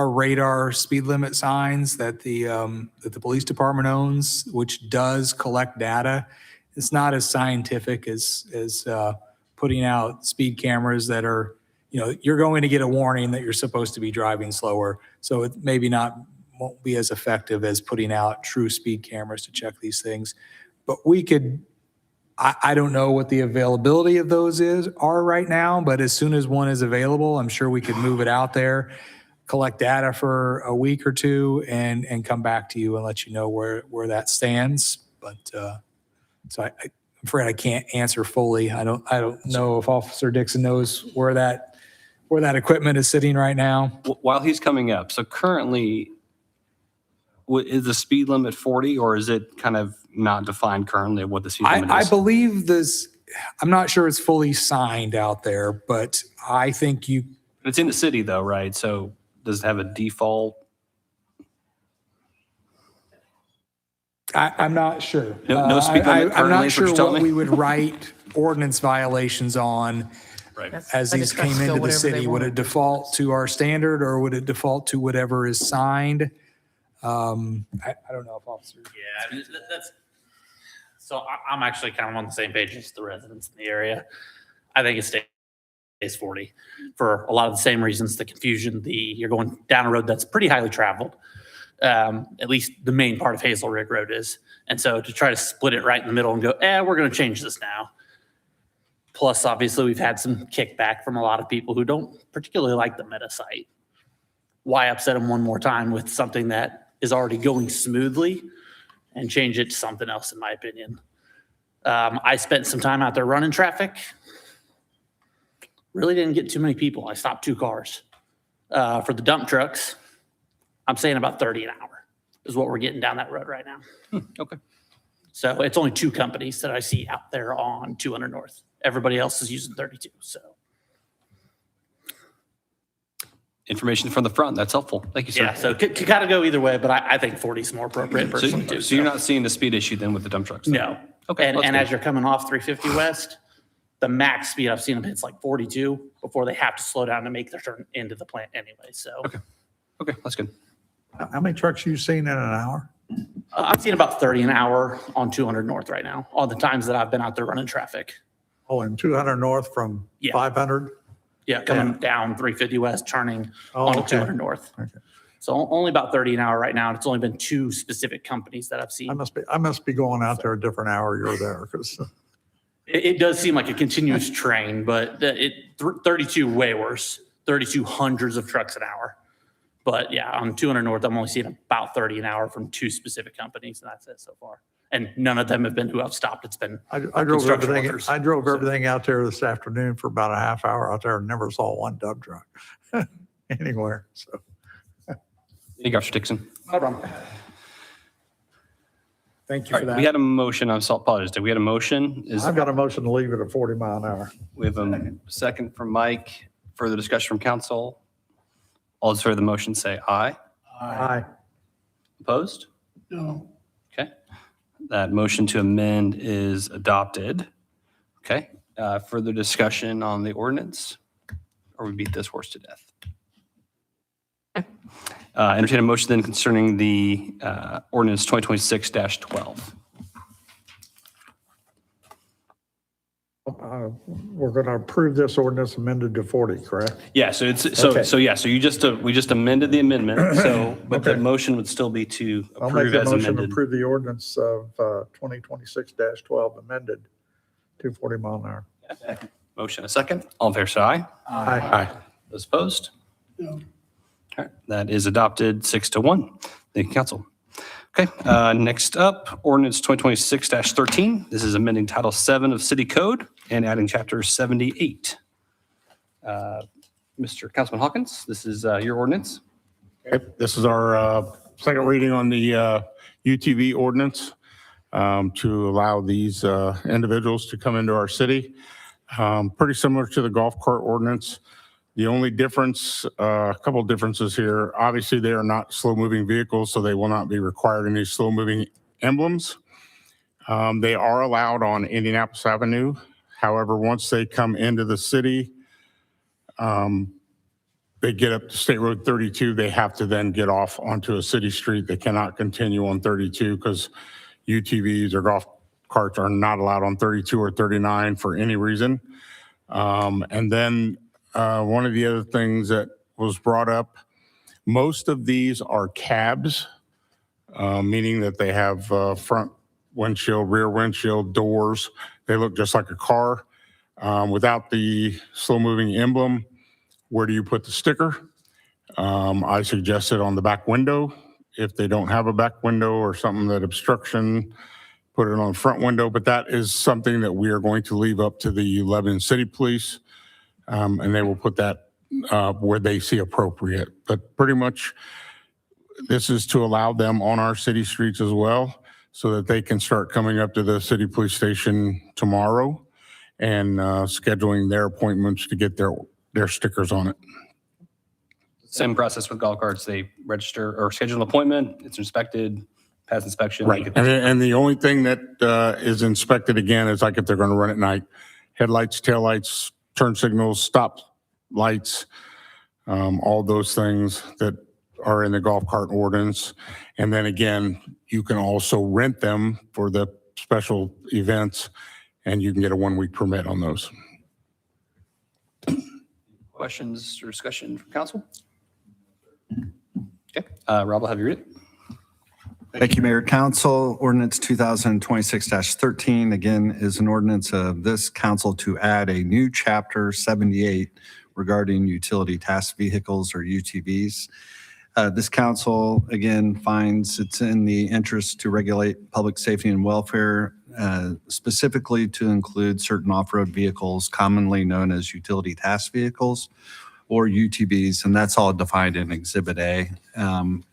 [SPEAKER 9] radar speed limit signs that the police department owns, which does collect data. It's not as scientific as putting out speed cameras that are, you're going to get a warning that you're supposed to be driving slower. So it maybe won't be as effective as putting out true speed cameras to check these things. But we could, I don't know what the availability of those are right now, but as soon as one is available, I'm sure we could move it out there. collect data for a week or two and come back to you and let you know where that stands. But so I'm afraid I can't answer fully. I don't know if Officer Dixon knows where that equipment is sitting right now.
[SPEAKER 1] While he's coming up, so currently, is the speed limit 40, or is it kind of not defined currently what the speed limit
[SPEAKER 9] I
[SPEAKER 1] is?
[SPEAKER 9] believe this, I'm not sure it's fully signed out there, but I think
[SPEAKER 1] It's in the city though, right? So does it have a default?
[SPEAKER 9] I'm not sure.
[SPEAKER 1] No speed limit
[SPEAKER 9] I'm
[SPEAKER 1] currently
[SPEAKER 9] not
[SPEAKER 1] is what
[SPEAKER 9] sure
[SPEAKER 1] you're telling
[SPEAKER 9] what
[SPEAKER 1] me?
[SPEAKER 9] we would write ordinance violations on
[SPEAKER 1] Right.
[SPEAKER 9] as
[SPEAKER 11] Like a
[SPEAKER 9] these
[SPEAKER 11] truck
[SPEAKER 9] came
[SPEAKER 11] go
[SPEAKER 9] into the
[SPEAKER 11] whatever they
[SPEAKER 9] city. Would
[SPEAKER 11] want.
[SPEAKER 9] it default to our standard or would it default to whatever is signed? I don't know if officers.
[SPEAKER 10] Yeah, I mean, that's, so I'm actually kind of on the same page as the residents in the area. I think it stays 40 for a lot of the same reasons, the confusion, you're going down a road that's pretty highly traveled. At least the main part of Hazel Rig Road is. And so to try to split it right in the middle and go, we're going to change this now. Plus, obviously, we've had some kickback from a lot of people who don't particularly like the meta site. Why upset them one more time with something that is already going smoothly and change it to something else, in my opinion. I spent some time out there running traffic. Really didn't get too many people. I stopped 2 cars. For the dump trucks, I'm saying about 30 an hour is what we're getting down that road right now.
[SPEAKER 1] Okay.
[SPEAKER 10] So it's only 2 companies that I see out there on 200 North. Everybody else is using 32, so.
[SPEAKER 1] Information from the front, that's helpful. Thank you, sir.
[SPEAKER 10] Yeah, so could kind of go either way, but I think 40 is more appropriate personally too.
[SPEAKER 1] So you're not seeing the speed issue then with the dump trucks? then?
[SPEAKER 10] No.
[SPEAKER 1] Okay,
[SPEAKER 10] And
[SPEAKER 1] that's
[SPEAKER 10] and
[SPEAKER 1] good.
[SPEAKER 10] as you're coming off 350 West, the max speed I've seen them hit's like 42 before they have to slow down to make their turn into the plant anyway, so.
[SPEAKER 1] Okay, that's good.
[SPEAKER 2] How many trucks you seen in an hour?
[SPEAKER 10] I've seen about 30 an hour on 200 North right now, on the times that I've been out there running traffic.
[SPEAKER 2] Oh, and 200 north from
[SPEAKER 10] Yeah.
[SPEAKER 2] 500?
[SPEAKER 10] Yeah, coming down 350 West, turning
[SPEAKER 2] Oh,
[SPEAKER 10] onto
[SPEAKER 2] okay.
[SPEAKER 10] 200 North.
[SPEAKER 2] Okay.
[SPEAKER 10] So only about 30 an hour right now, and it's only been 2 specific companies that I've seen.
[SPEAKER 2] I must be going out there a different hour you're there, because
[SPEAKER 10] It does seem like a continuous train, but 32 way worse, 32 hundreds of trucks an hour. But yeah, on 200 North, I'm only seeing about 30 an hour from 2 specific companies, and that's it so far. And none of them have been who I've stopped. It's been
[SPEAKER 2] I drove
[SPEAKER 10] construction
[SPEAKER 2] everything,
[SPEAKER 10] workers.
[SPEAKER 2] I drove everything out there this afternoon for about a half hour out there and never saw one dump truck anywhere, so.
[SPEAKER 1] Thank you, Officer Dixon.
[SPEAKER 10] No problem.
[SPEAKER 9] Thank you
[SPEAKER 1] All
[SPEAKER 9] for
[SPEAKER 1] right,
[SPEAKER 9] that.
[SPEAKER 1] we had a motion, I apologize. Did we had a motion?
[SPEAKER 2] I've got a motion to leave it at 40 mile an hour.
[SPEAKER 1] We have a second from Mike. Further discussion from council. All those for the motion say aye.
[SPEAKER 2] Aye.
[SPEAKER 1] Opposed?
[SPEAKER 7] No.
[SPEAKER 1] Okay. That motion to amend is adopted. Okay. Further discussion on the ordinance? Or we beat this horse to death? Entertain a motion then concerning the ordinance 2026-12.
[SPEAKER 2] We're going to approve this ordinance amended to 40, correct?
[SPEAKER 1] Yeah, so it's,
[SPEAKER 2] Okay.
[SPEAKER 1] so you just, we just amended the amendment, so, but the
[SPEAKER 2] Okay.
[SPEAKER 1] motion would still be to
[SPEAKER 2] I'll make
[SPEAKER 1] approve
[SPEAKER 2] a
[SPEAKER 1] as
[SPEAKER 2] motion to
[SPEAKER 1] amended.
[SPEAKER 2] approve the ordinance of 2026-12 amended to 40 mile an hour.
[SPEAKER 1] Motion a second. All in favor, say aye.
[SPEAKER 2] Aye.
[SPEAKER 1] Those opposed?
[SPEAKER 7] No.
[SPEAKER 1] All right, that is adopted 6-1. Thank you, council. Okay, next up, ordinance 2026-13. This is amending Title 7 of City Code and adding Chapter 78. Mr. Councilman Hawkins, this is your ordinance.
[SPEAKER 14] Okay, this is our second reading on the UTV ordinance to allow these individuals to come into our city. Pretty similar to the golf cart ordinance. The only difference, a couple differences here, obviously they are not slow-moving vehicles, so they will not be required any slow-moving emblems. They are allowed on Indianapolis Avenue. However, once they come into the city, they get up to State Road 32, they have to then get off onto a city street. They cannot continue on 32 because UTVs or golf carts are not allowed on 32 or 39 for any reason. And then one of the other things that was brought up, most of these are cabs, meaning that they have front windshield, rear windshield, doors. They look just like a car. Without the slow-moving emblem, where do you put the sticker? I suggested on the back window, if they don't have a back window or something that obstruction, put it on the front window, but that is something that we are going to leave up to the Lebanon City Police, and they will put that where they see appropriate. But pretty much, this is to allow them on our city streets as well, so that they can start coming up to the city police station tomorrow and scheduling their appointments to get their stickers on it.
[SPEAKER 1] Same process with golf carts. They register or schedule an appointment. It's inspected, pass inspection.
[SPEAKER 14] Right. And the only thing that is inspected again is like if they're going to run at night, headlights, taillights, turn signals, stop lights, all those things that are in the golf cart ordinance. And then again, you can also rent them for the special events, and you can get a 1-week permit on those.
[SPEAKER 1] Questions or discussion from council? Okay, Rob will have you read it.
[SPEAKER 5] Thank you, Mayor. Council Ordinance 2026-13, again, is an ordinance of this council to add a new chapter 78 regarding utility task vehicles or UTVs. This council, again, finds it's in the interest to regulate public safety and welfare, specifically to include certain off-road vehicles commonly known as utility task vehicles or UTVs, and that's all defined in Exhibit A. And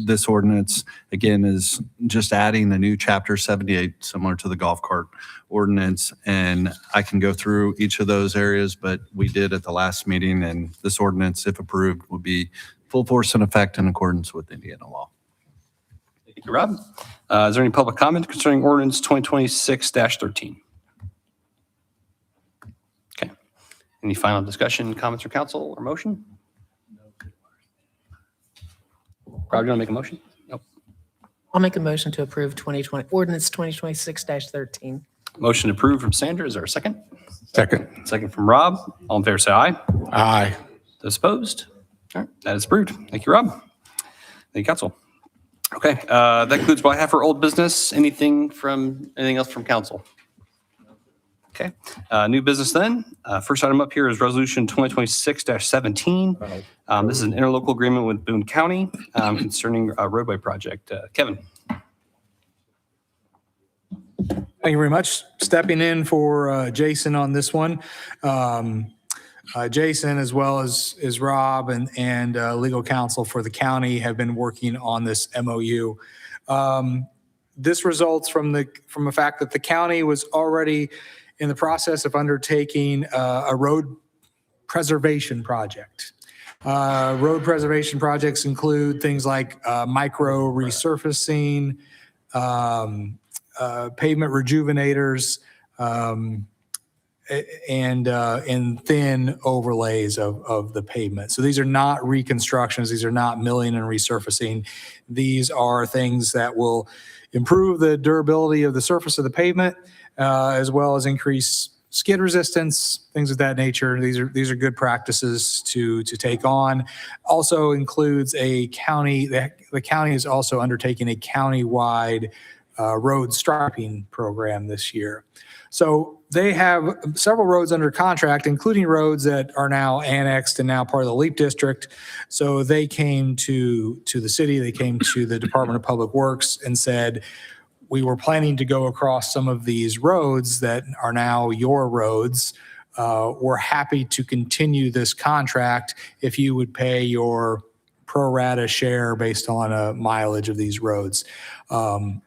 [SPEAKER 5] this ordinance, again, is just adding the new Chapter 78, similar to the golf cart ordinance. And I can go through each of those areas, but we did at the last meeting, and this ordinance, if approved, will be full force and effect in accordance with Indiana law.
[SPEAKER 1] Thank you, Rob. Is there any public comment concerning ordinance 2026-13? Okay. Any final discussion, comments, or council or motion? Rob, do you want to make a motion? Nope.
[SPEAKER 11] I'll make a motion to approve ordinance 2026-13.
[SPEAKER 1] Motion approved from Sandra. Is there a second?
[SPEAKER 14] Second.
[SPEAKER 1] Second from Rob. All in favor, say aye.
[SPEAKER 14] Aye.
[SPEAKER 1] Those opposed? All right, that is approved. Thank you, Rob. Thank you, council. Okay, that concludes what I have for old business. Anything else from council? Okay, new business then. First item up here is resolution 2026-17. This is an interlocal agreement with Boone County concerning a roadway project. Kevin.
[SPEAKER 9] Thank you very much. Stepping in for Jason on this one. Jason, as well as Rob and legal counsel for the county, have been working on this MOU. This results from the fact that the county was already in the process of undertaking a road preservation project. Road preservation projects include things like micro resurfacing, pavement rejuvenators, and thin overlays of the pavement. So these are not reconstructions. These are not milling and resurfacing. These are things that will improve the durability of the surface of the pavement, as well as increase skid resistance, things of that nature. These are good practices to take on. Also includes a county. The county is also undertaking a countywide road striping program this year. So they have several roads under contract, including roads that are now annexed and now part of the LEAP district. So they came to the city, they came to the Department of Public Works and said, we were planning to go across some of these roads that are now your roads. We're happy to continue this contract if you would pay your pro rata share based on a mileage of these roads. That's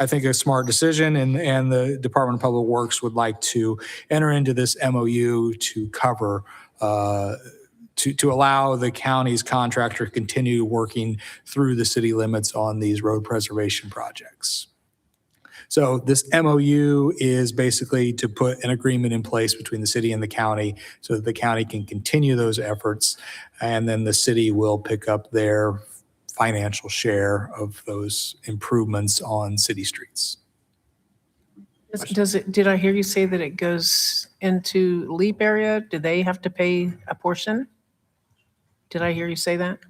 [SPEAKER 9] I think a smart decision, and the Department of Public Works would like to enter into this MOU to cover, to allow the county's contractor to continue working through the city limits on these road preservation projects. So this MOU is basically to put an agreement in place between the city and the county so that the county can continue those efforts, and then the city will pick up their financial share of those improvements on city streets.
[SPEAKER 11] Did I hear you say that it goes into LEAP area? Do they have to pay a portion? Did I hear you say that?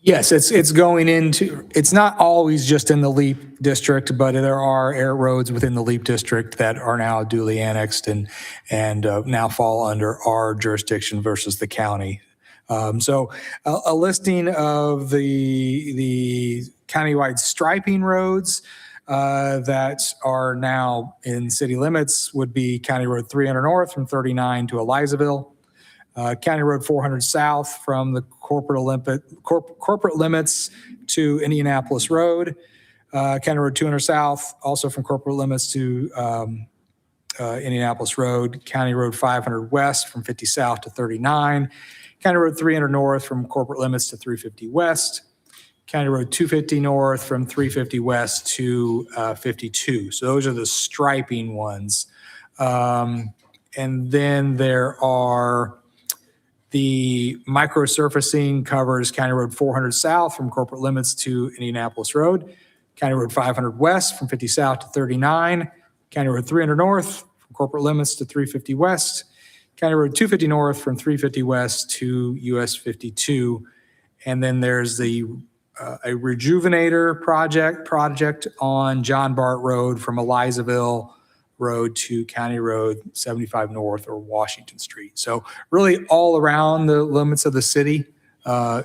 [SPEAKER 9] Yes, it's going into, it's not always just in the LEAP district, but there are air roads within the LEAP district that are now duly annexed and now fall under our jurisdiction versus the county. So a listing of the countywide striping roads that are now in city limits would be County Road 300 North from 39 to Elizaville, County Road 400 South from the corporate limits to Indianapolis Road, County Road 200 South also from corporate limits to Indianapolis Road, County Road 500 West from 50 South to 39, County Road 300 North from corporate limits to 350 West, County Road 250 North from 350 West to 52. So those are the striping ones. And then there are the microsurfacing covers County Road 400 South from corporate limits to Indianapolis Road, County Road 500 West from 50 South to 39, County Road 300 North from corporate limits to 350 West, County Road 250 North from 350 West to US 52. And then there's the a rejuvenator project on John Bart Road from Elizaville Road to County Road 75 North or Washington Street. So really all around the limits of the city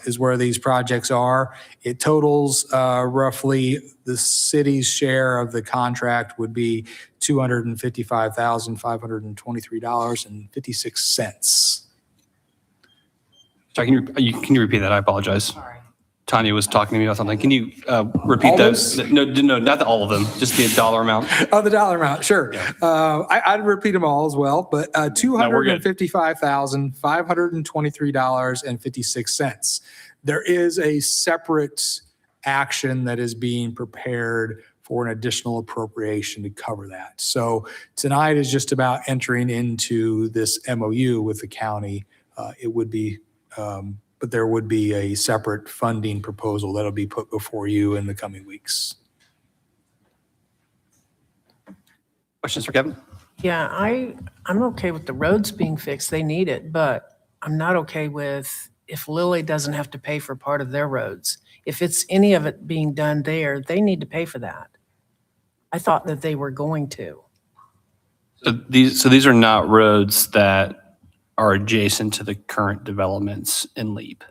[SPEAKER 9] is where these projects are. It totals roughly the city's share of the contract would be $255,523.56.
[SPEAKER 1] Sorry, can you repeat that? I apologize.
[SPEAKER 12] Sorry.
[SPEAKER 1] Tanya was talking to me about something. Can you repeat
[SPEAKER 9] All
[SPEAKER 1] those?
[SPEAKER 9] those?
[SPEAKER 1] No, not all of them, just the dollar amount.
[SPEAKER 9] Oh, the dollar amount, sure.
[SPEAKER 1] Yeah.
[SPEAKER 9] I'd repeat them all as well, but
[SPEAKER 1] we're good.
[SPEAKER 9] $255,523.56. There is a separate action that is being prepared for an additional appropriation to cover that. So tonight is just about entering into this MOU with the county. It would be, but there would be a separate funding proposal that'll be put before you in the coming weeks.
[SPEAKER 1] Questions for Kevin?
[SPEAKER 11] Yeah, I'm okay with the roads being fixed. They need it, but I'm not okay with if Lilly doesn't have to pay for part of their roads. If it's any of it being done there, they need to pay for that. I thought that they were going to.
[SPEAKER 1] So these are not roads that are adjacent to the current developments in LEAP.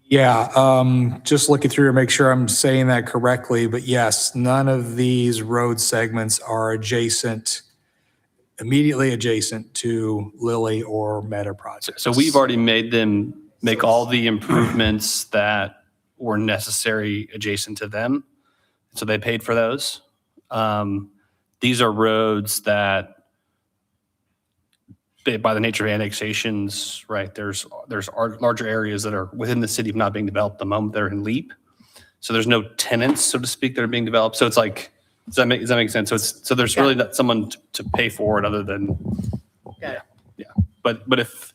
[SPEAKER 9] Yeah, just looking through to make sure I'm saying that correctly, but yes, none of these road segments are immediately adjacent to Lilly or Meta projects.
[SPEAKER 1] So we've already made them make all the improvements that were necessary adjacent to them. So they paid for those. These are roads that, by the nature of annexations, right, there's larger areas that are within the city of not being developed the moment they're in LEAP. So there's no tenants, so to speak, that are being developed. So it's like, does that make sense? So there's really not someone to pay for it other than, yeah. But if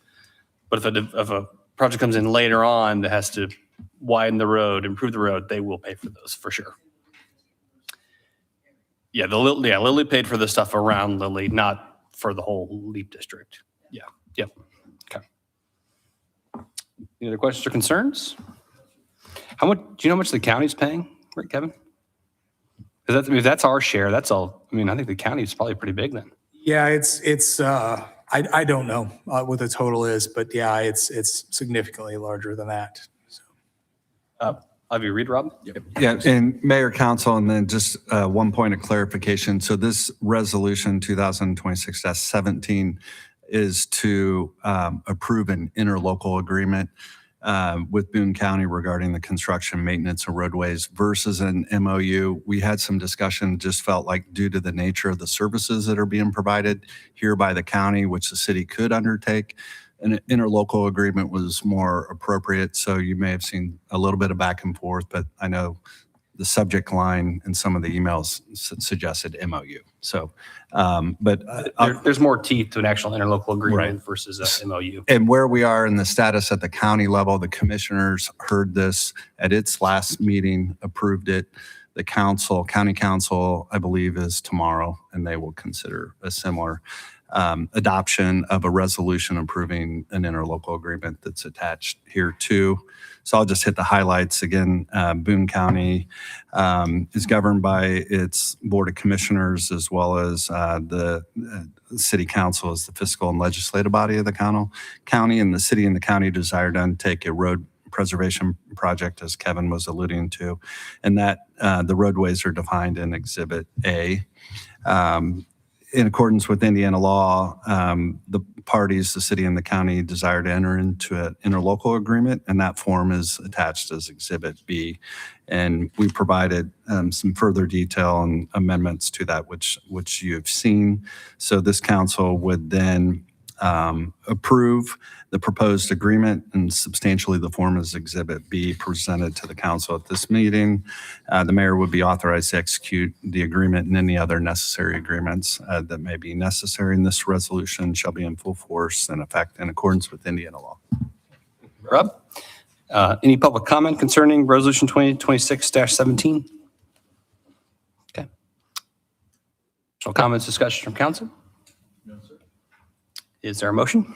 [SPEAKER 1] a project comes in later on that has to widen the road, improve the road, they will pay for those for sure. Yeah, Lilly paid for the stuff around Lilly, not for the whole LEAP district. Yeah, yep, okay. Any other questions or concerns? Do you know how much the county's paying, right, Kevin? Because if that's our share, that's all, I mean, I think the county is probably pretty big then.
[SPEAKER 9] Yeah, I don't know what the total is, but yeah, it's significantly larger than that. So.
[SPEAKER 1] I'll have you read, Rob?
[SPEAKER 5] Yeah, and Mayor, Council, and then just one point of clarification. So this resolution 2026-17 is to approve an interlocal agreement with Boone County regarding the construction, maintenance of roadways versus an MOU. We had some discussion, just felt like due to the nature of the services that are being provided here by the county, which the city could undertake, an interlocal agreement was more appropriate. So you may have seen a little bit of back and forth, but I know the subject line in some of the emails suggested MOU. So, but
[SPEAKER 1] there's more teeth to an actual interlocal agreement versus a MOU.
[SPEAKER 5] And where we are in the status at the county level, the commissioners heard this at its last meeting, approved it. The county council, I believe, is tomorrow, and they will consider a similar. adoption of a resolution approving an interlocal agreement that's attached here too. So I'll just hit the highlights again. Boone County is governed by its Board of Commissioners as well as the City Council as the fiscal and legislative body of the county, and the city and the county desire to undertake a road preservation project, as Kevin was alluding to, and that the roadways are defined in Exhibit A. In accordance with Indiana law, the parties, the city and the county, desire to enter into an interlocal agreement, and that form is attached as Exhibit B. And we provided some further detail and amendments to that, which you have seen. So this council would then approve the proposed agreement, and substantially the form is Exhibit B presented to the council at this meeting. The mayor would be authorized to execute the agreement and any other necessary agreements that may be necessary, and this resolution shall be in full force and effect in accordance with Indiana law.
[SPEAKER 1] Rob, any public comment concerning Resolution 2026-17? Okay. No comments, discussion from council? No, sir. Is there a motion?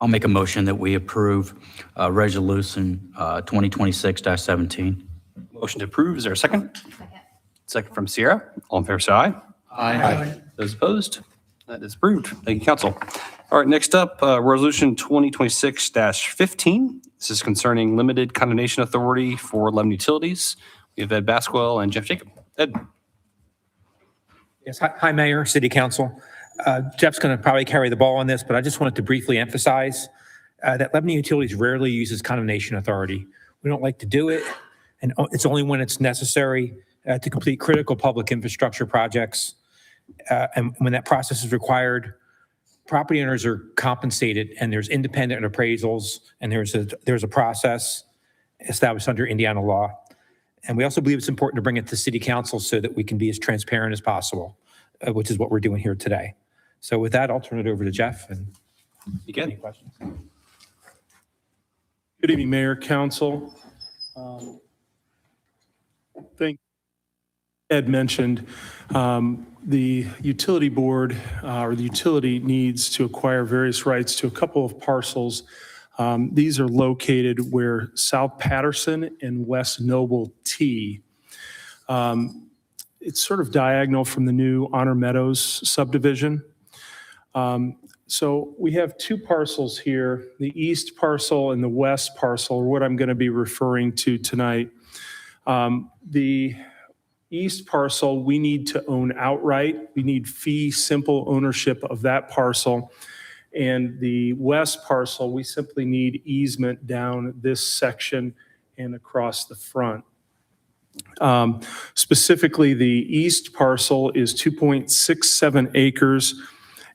[SPEAKER 8] I'll make a motion that we approve Resolution 2026-17.
[SPEAKER 1] Motion to approve. Is there a second? Second from Sierra. All in favor, say aye.
[SPEAKER 6] Aye.
[SPEAKER 1] Those opposed? That is approved. Thank you, council. All right, next up, Resolution 2026-15. This is concerning limited condemnation authority for Lebanon Utilities. We have Ed Basquel and Jeff Jacob. Ed.
[SPEAKER 15] Yes, hi, Mayor, City Council. Jeff's going to probably carry the ball on this, but I just wanted to briefly emphasize that Lebanon Utilities rarely uses condemnation authority. We don't like to do it, and it's only when it's necessary to complete critical public infrastructure projects. And when that process is required, property owners are compensated, and there's independent appraisals, and there's a process established under Indiana law. And we also believe it's important to bring it to City Council so that we can be as transparent as possible, which is what we're doing here today. So with that, I'll turn it over to Jeff. And any questions?
[SPEAKER 16] Good evening, Mayor, Council. Thank Ed mentioned the utility board or the utility needs to acquire various rights to a couple of parcels. These are located where South Patterson and West Noble T. It's sort of diagonal from the new Honor Meadows subdivision. So we have two parcels here, the east parcel and the west parcel, or what I'm going to be referring to tonight. The east parcel, we need to own outright. We need fee simple ownership of that parcel. And the west parcel, we simply need easement down this section and across the front. Specifically, the east parcel is 2.67 acres,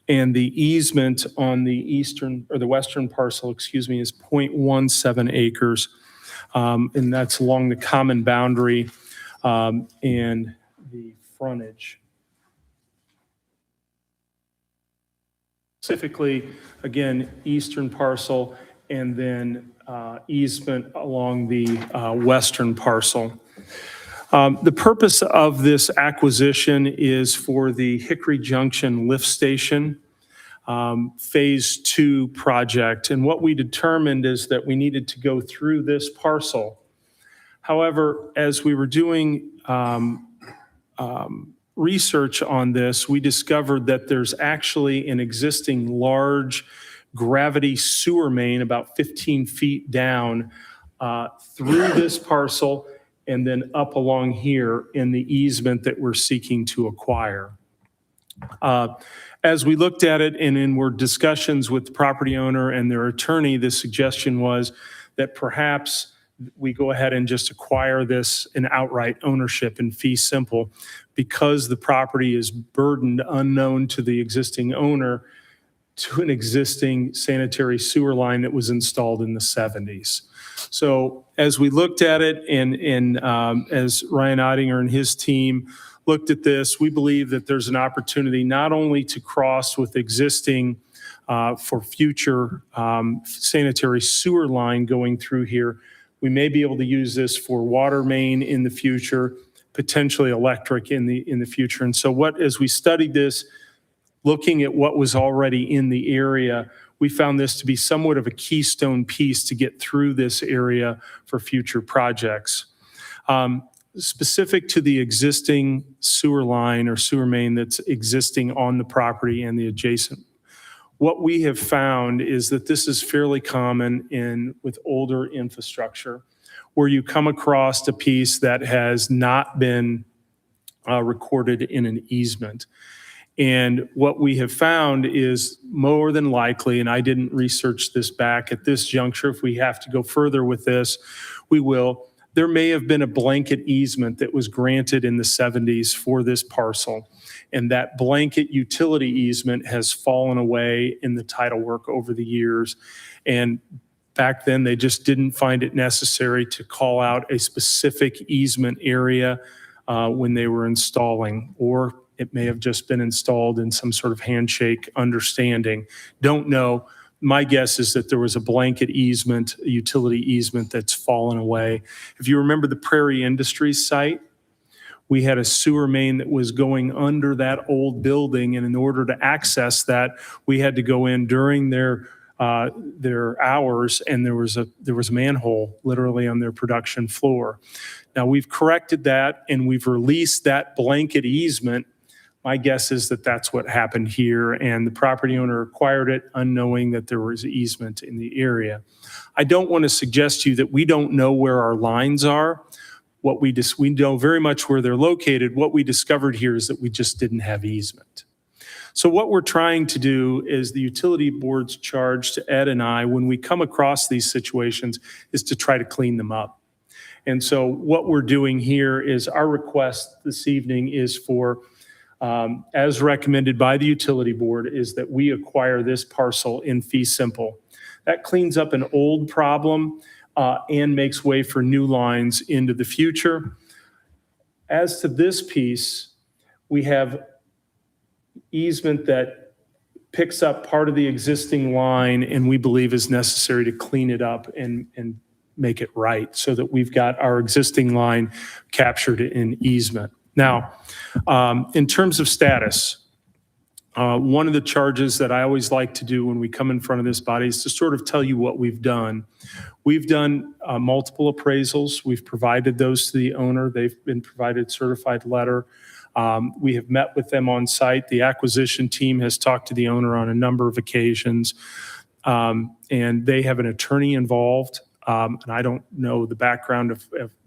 [SPEAKER 16] and the easement on the eastern or the western parcel, excuse me, is 0.17 acres. And that's along the common boundary and the frontage. Specifically, again, eastern parcel and then easement along the western parcel. The purpose of this acquisition is for the Hickory Junction Lift Station Phase 2 project. And what we determined is that we needed to go through this parcel. However, as we were doing research on this, we discovered that there's actually an existing large gravity sewer main about 15 feet down through this parcel and then up along here in the easement that we're seeking to acquire. As we looked at it and in were discussions with the property owner and their attorney, the suggestion was that perhaps we go ahead and just acquire this in outright ownership and fee simple because the property is burdened unknown to the existing owner to an existing sanitary sewer line that was installed in the 70s. So as we looked at it and as Ryan Ottinger and his team looked at this, we believe that there's an opportunity not only to cross with existing for future sanitary sewer line going through here. We may be able to use this for water main in the future, potentially electric in the future. And so as we studied this, looking at what was already in the area, we found this to be somewhat of a keystone piece to get through this area for future projects. Specific to the existing sewer line or sewer main that's existing on the property and the adjacent, what we have found is that this is fairly common with older infrastructure, where you come across a piece that has not been recorded in an easement. And what we have found is more than likely, and I didn't research this back at this juncture, if we have to go further with this, we will. There may have been a blanket easement that was granted in the 70s for this parcel. And that blanket utility easement has fallen away in the title work over the years. And back then, they just didn't find it necessary to call out a specific easement area when they were installing, or it may have just been installed in some sort of handshake understanding. Don't know. My guess is that there was a blanket easement, a utility easement that's fallen away. If you remember the Prairie Industries site, we had a sewer main that was going under that old building, and in order to access that, we had to go in during their hours, and there was a manhole literally on their production floor. Now we've corrected that, and we've released that blanket easement. My guess is that that's what happened here, and the property owner acquired it unknowing that there was easement in the area. I don't want to suggest to you that we don't know where our lines are. We know very much where they're located. What we discovered here is that we just didn't have easement. So what we're trying to do is the utility board's charge to Ed and I, when we come across these situations, is to try to clean them up. And so what we're doing here is our request this evening is for, as recommended by the utility board, is that we acquire this parcel in fee simple. That cleans up an old problem and makes way for new lines into the future. As to this piece, we have easement that picks up part of the existing line, and we believe is necessary to clean it up and make it right so that we've got our existing line captured in easement. Now, in terms of status, one of the charges that I always like to do when we come in front of this body is to sort of tell you what we've done. We've done multiple appraisals. We've provided those to the owner. They've been provided certified letter. We have met with them on site. The acquisition team has talked to the owner on a number of occasions, and they have an attorney involved. And I don't know the background of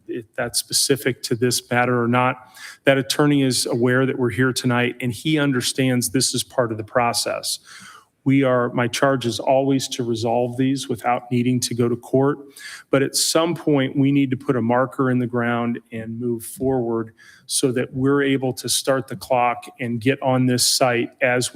[SPEAKER 16] if that's specific to this matter or not. That attorney is aware that we're here tonight, and he understands this is part of the process. My charge is always to resolve these without needing to go to court. But at some point, we need to put a marker in the ground and move forward so that we're able to start the clock and get on this site and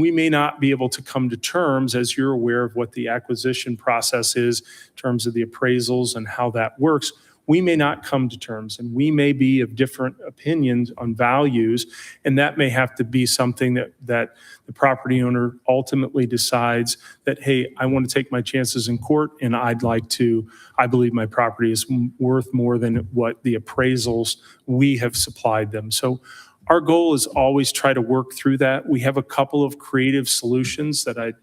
[SPEAKER 16] we may not be able to come to terms, as you're aware of what the acquisition process is in terms of the appraisals and how that works. We may not come to terms, and we may be of different opinions on values, and that may have to be something that the property owner ultimately decides that, hey, I want to take my chances in court, and I believe my property is worth more than what the appraisals we have supplied them. So our goal is always try to work through that. We have a couple of creative solutions that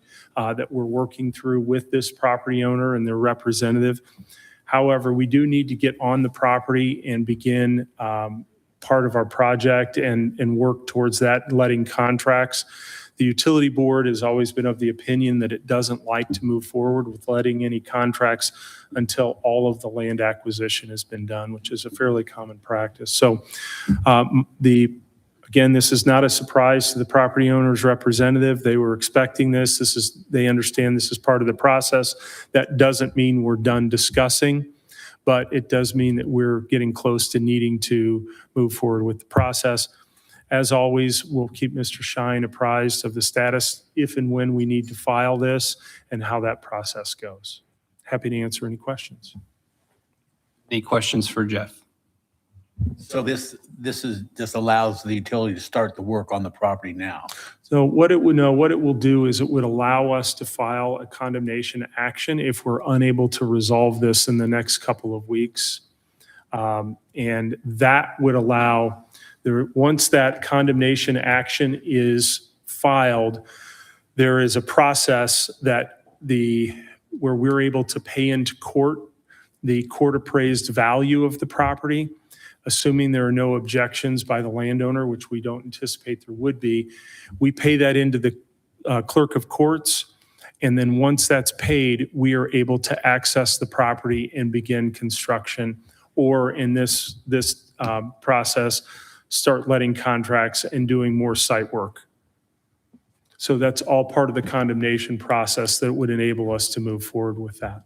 [SPEAKER 16] we're working through with this property owner and their representative. However, we do need to get on the property and begin part of our project and work towards that, letting contracts. The utility board has always been of the opinion that it doesn't like to move forward with letting any contracts until all of the land acquisition has been done, which is a fairly common practice. So again, this is not a surprise to the property owner's representative. They were expecting this. They understand this is part of the process. That doesn't mean we're done discussing, but it does mean that we're getting close to needing to move forward with the process. As always, we'll keep Mr. Shine apprised of the status if and when we need to file this and how that process goes. Happy to answer any questions.
[SPEAKER 1] Any questions for Jeff?
[SPEAKER 6] So this allows the utility to start the work on the property now.
[SPEAKER 16] So what it will do is it would allow us to file a condemnation action if we're unable to resolve this in the next couple of weeks. And that would allow, once that condemnation action is filed, there is a process where we're able to pay into court the court appraised value of the property, assuming there are no objections by the landowner, which we don't anticipate there would be. We pay that into the clerk of courts. And then once that's paid, we are able to access the property and begin construction, or in this process, start letting contracts and doing more site work. So that's all part of the condemnation process that would enable us to move forward with that.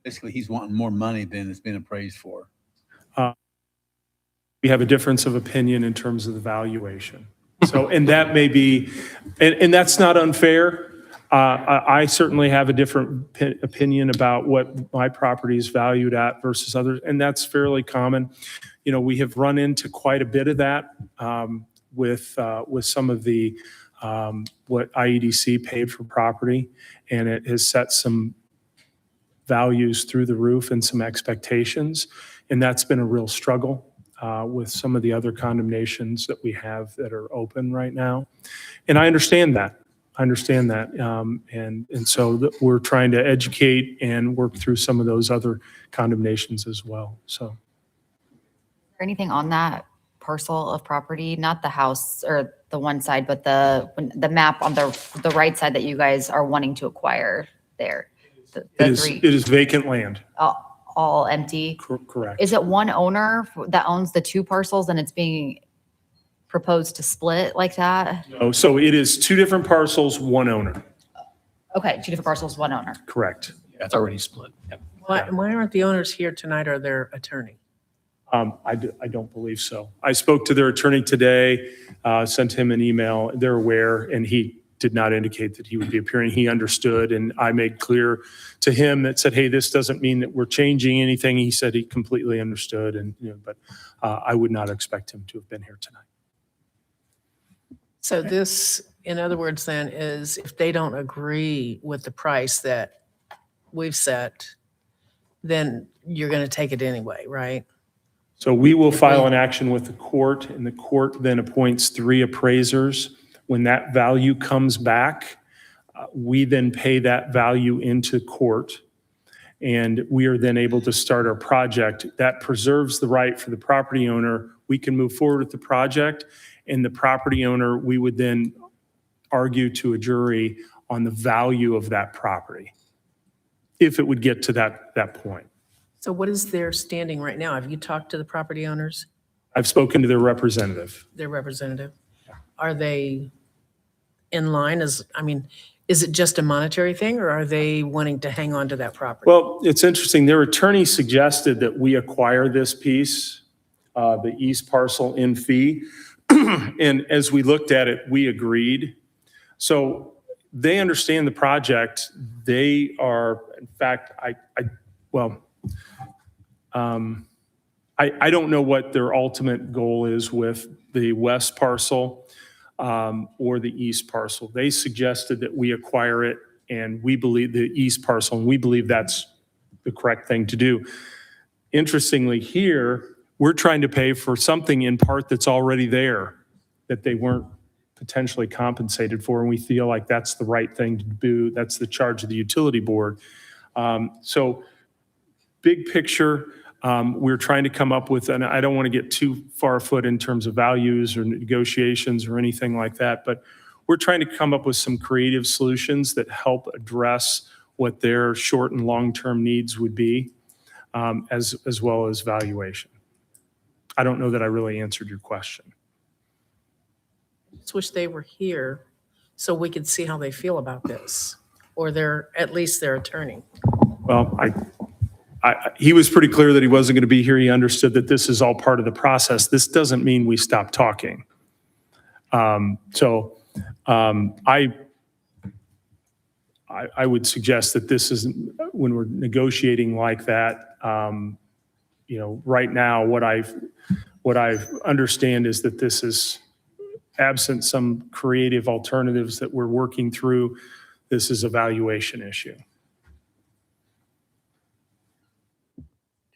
[SPEAKER 6] Basically, he's wanting more money than it's been appraised for.
[SPEAKER 16] We have a difference of opinion in terms of the valuation. So, and that may be, and that's not unfair. I certainly have a different opinion about what my property is valued at versus others, and that's fairly common. You know, we have run into quite a bit of that with some of the what IEDC paid for property, and it has set some values through the roof and some expectations, and that's been a real struggle with some of the other condemnations that we have that are open right now. And I understand that. And so we're trying to educate and work through some of those other condemnations as well. So,
[SPEAKER 12] Is there anything on that parcel of property, not the house or the one side, but the map on the right side that you guys are wanting to acquire there?
[SPEAKER 16] it is vacant land.
[SPEAKER 12] All empty?
[SPEAKER 16] Correct.
[SPEAKER 12] Is it one owner that owns the two parcels and it's being proposed to split like that?
[SPEAKER 16] Oh, so it is two different parcels, one owner.
[SPEAKER 12] Okay, two different parcels, one owner.
[SPEAKER 16] Correct.
[SPEAKER 1] Yeah, it's already split. Yep.
[SPEAKER 11] Why aren't the owners here tonight or their attorney?
[SPEAKER 16] I don't believe so. I spoke to their attorney today, sent him an email. They're aware, and he did not indicate that he would be appearing. He understood, and I made clear to him that said, hey, this doesn't mean that we're changing anything. He said he completely understood, and but I would not expect him to have been here tonight.
[SPEAKER 11] So this, in other words, then, is if they don't agree with the price that we've set, then you're going to take it anyway, right?
[SPEAKER 16] So we will file an action with the court, and the court then appoints 3 appraisers. When that value comes back, we then pay that value into court, and we are then able to start our project. That preserves the right for the property owner. We can move forward with the project, and the property owner, we would then argue to a jury on the value of that property, if it would get to that point.
[SPEAKER 11] So what is their standing right now? Have you talked to the property owners,
[SPEAKER 16] I've spoken to their representative.
[SPEAKER 11] their representative? Are they in line is it just a monetary thing, or are they wanting to hang on to that property?
[SPEAKER 16] Well, it's interesting. Their attorney suggested that we acquire this piece, the east parcel in fee. And as we looked at it, we agreed. So they understand the project. They are, in fact, I don't know what their ultimate goal is with the west parcel or the east parcel. They suggested that we acquire it, and we believe the east parcel, and we believe that's the correct thing to do. Interestingly, here, we're trying to pay for something in part that's already there that they weren't potentially compensated for, and we feel like that's the right thing to do. That's the charge of the utility board. So big picture, we're trying to come up with, and I don't want to get too far afoot in terms of values or negotiations or anything like that, but we're trying to come up with some creative solutions that help address what their short and long-term needs would be, as well as valuation. I don't know that I really answered your question.
[SPEAKER 11] Just wish they were here so we could see how they feel about this, or at least their attorney.
[SPEAKER 16] Well, he was pretty clear that he wasn't going to be here. He understood that this is all part of the process. This doesn't mean we stop talking. I would suggest that this is, when we're negotiating like that, right now, what I understand is that this is absent some creative alternatives that we're working through. This is a valuation issue.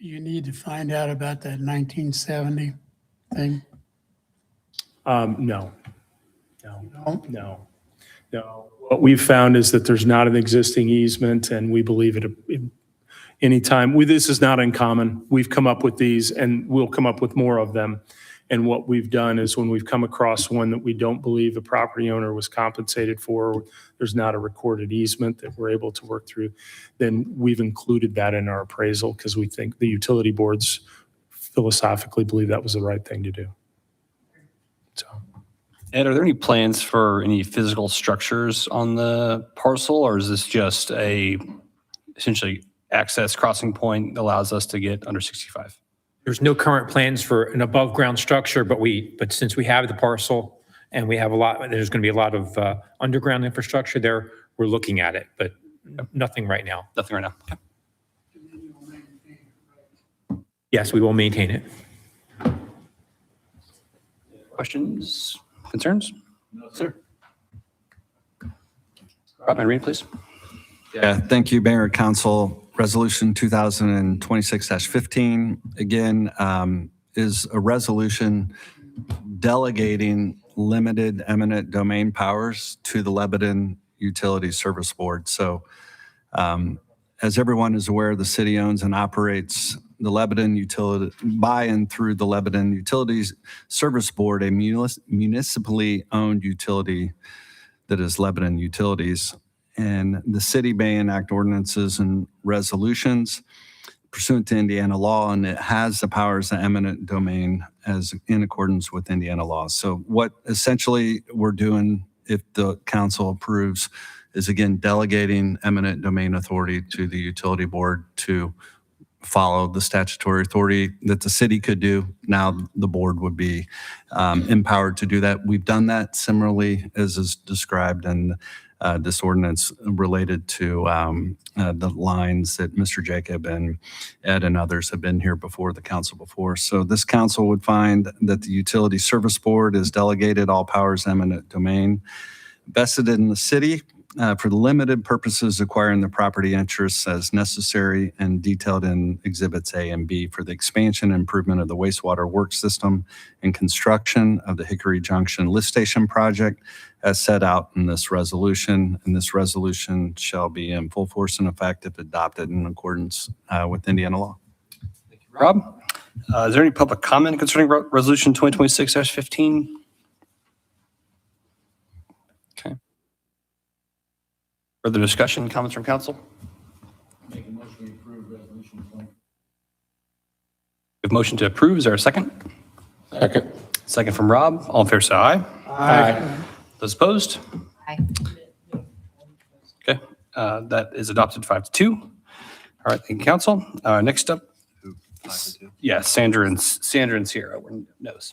[SPEAKER 7] You need to find out about that 1970 thing.
[SPEAKER 16] No. What we've found is that there's not an existing easement, and we believe anytime, this is not uncommon. We've come up with these, and we'll come up with more of them. And what we've done is when we've come across one that we don't believe the property owner was compensated for, there's not a recorded easement that we're able to work through, then we've included that in our appraisal because we think the utility boards philosophically believe that was the right thing to do. So.
[SPEAKER 1] Ed, are there any plans for any physical structures on the parcel, or is this just essentially access crossing point that allows us to get under 65?
[SPEAKER 15] There's no current plans for an above-ground structure, but since we have the parcel and we have there's going to be a lot of underground infrastructure there, we're looking at it, but nothing right now.
[SPEAKER 1] Nothing right now. Okay.
[SPEAKER 15] Yes, we will maintain it.
[SPEAKER 1] Questions, concerns? No, sir. Rob, may I read, please?
[SPEAKER 5] Yeah, thank you, Mayor and Council. Resolution 2026-15, again, is a resolution delegating limited eminent domain powers to the Lebanon Utility Service Board. So as everyone is aware, the city owns and operates the Lebanon Utility, by and through the Lebanon Utilities Service Board, a municipally owned utility that is Lebanon Utilities. And the city may enact ordinances and resolutions pursuant to Indiana law, and it has the powers of eminent domain as in accordance with Indiana law. So what essentially we're doing, if the council approves, is again delegating eminent domain authority to the utility board to follow the statutory authority that the city could do. Now the board would be empowered to do that. We've done that similarly as is described in this ordinance related to the lines that Mr. Jacob and Ed and others have been here before the council before. So this council would find that the Utility Service Board is delegated all powers eminent domain vested in the city for the limited purposes acquiring the property interests as necessary and detailed in Exhibits A and B for the expansion and improvement of the wastewater work system and construction of the Hickory Junction lift station project as set out in this resolution. And this resolution shall be in full force and effect if adopted in accordance with Indiana law.
[SPEAKER 1] Thank you, Rob. Is there any public comment concerning Resolution 2026-15? Okay. Further discussion, comments from council?
[SPEAKER 6] Make a motion to approve resolution 20.
[SPEAKER 1] We have motion to approve. Is there a second?
[SPEAKER 14] Second.
[SPEAKER 1] Second from Rob. All in favor, say aye.
[SPEAKER 14] Aye.
[SPEAKER 1] Those opposed?
[SPEAKER 12] Aye.
[SPEAKER 1] Okay, that is adopted 5-2. All right, thank you, council. Next up. Yeah, Sandra and Sierra were no's.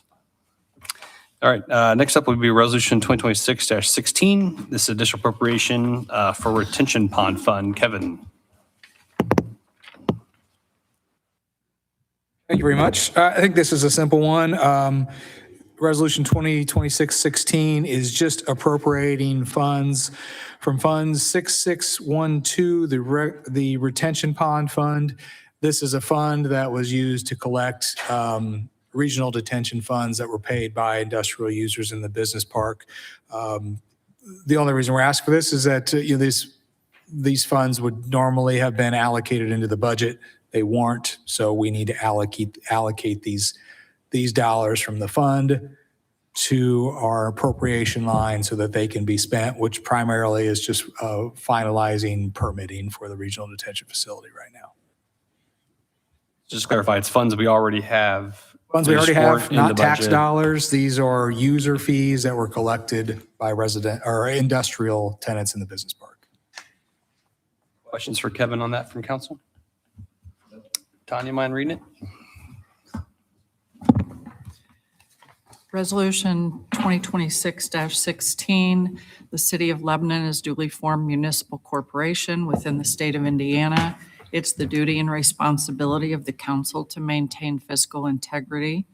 [SPEAKER 1] All right, next up would be Resolution 2026-16. This is additional appropriation for retention pond fund. Kevin.
[SPEAKER 9] Thank you very much. I think this is a simple one. Resolution 2026-16 is just appropriating funds from Fund 6612, the Retention Pond Fund. This is a fund that was used to collect regional detention funds that were paid by industrial users in the business park. The only reason we're asking for this is that these funds would normally have been allocated into the budget. They weren't, so we need to allocate these dollars from the fund to our appropriation line so that they can be spent, which primarily is just finalizing permitting for the regional detention facility right now.
[SPEAKER 1] Just to clarify, it's funds we already have.
[SPEAKER 9] Funds we already have, not tax dollars. These are user fees that were collected by resident or industrial tenants in the business park.
[SPEAKER 1] Questions for Kevin on that from council? Tanya, mind reading it?
[SPEAKER 3] Resolution 2026-16, the City of Lebanon is duly formed municipal corporation within the state of Indiana. It's the duty and responsibility of the council to maintain fiscal integrity.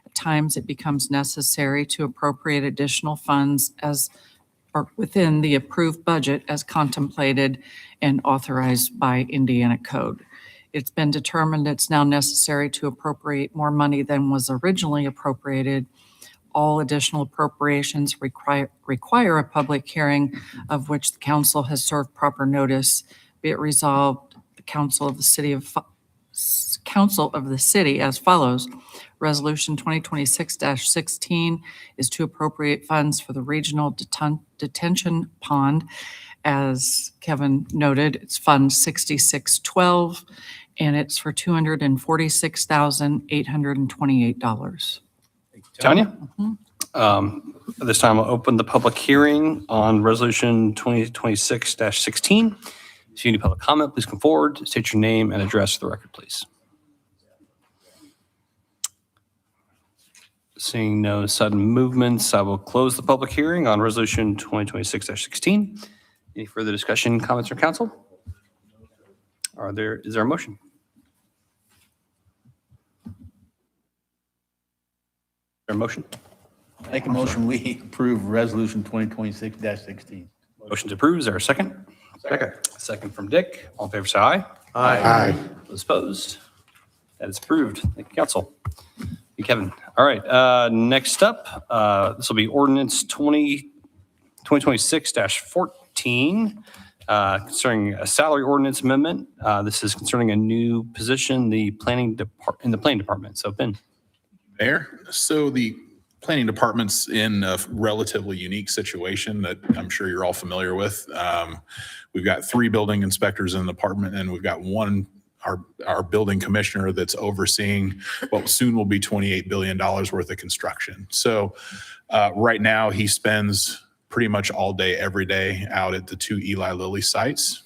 [SPEAKER 3] At times, it becomes necessary to appropriate additional funds or within the approved budget as contemplated and authorized by Indiana code. It's been determined it's now necessary to appropriate more money than was originally appropriated. All additional appropriations require a public hearing of which the council has served proper notice. Be it resolved, the council of the city as follows. Resolution 2026-16 is to appropriate funds for the regional detention pond. As Kevin noted, it's Fund 6612, and it's for $246,828.
[SPEAKER 1] Tanya? At this time, I'll open the public hearing on Resolution 2026-16. If you need public comment, please come forward, state your name and address for the record, please. Seeing no sudden movements, I will close the public hearing on Resolution 2026-16. Any further discussion, comments from council? Is there a motion? Is there a motion?
[SPEAKER 6] Make a motion, we approve resolution 2026-16.
[SPEAKER 1] Motion to approve. Is there a second? Second. Second from Dick. All in favor, say aye.
[SPEAKER 2] Aye.
[SPEAKER 1] Those opposed? That is approved. Thank you, council. Thank you, Kevin. All right, next up, this will be ordinance 2026-14 concerning a salary ordinance amendment. This is concerning a new position in the planning department. So Ben.
[SPEAKER 4] Mayor, so the planning department's in a relatively unique situation that I'm sure you're all familiar with. We've got 3 building inspectors in the department, and we've got our building commissioner that's overseeing what soon will be $28 billion worth of construction. So right now he spends pretty much all day, every day out at the 2 Eli Lilly sites.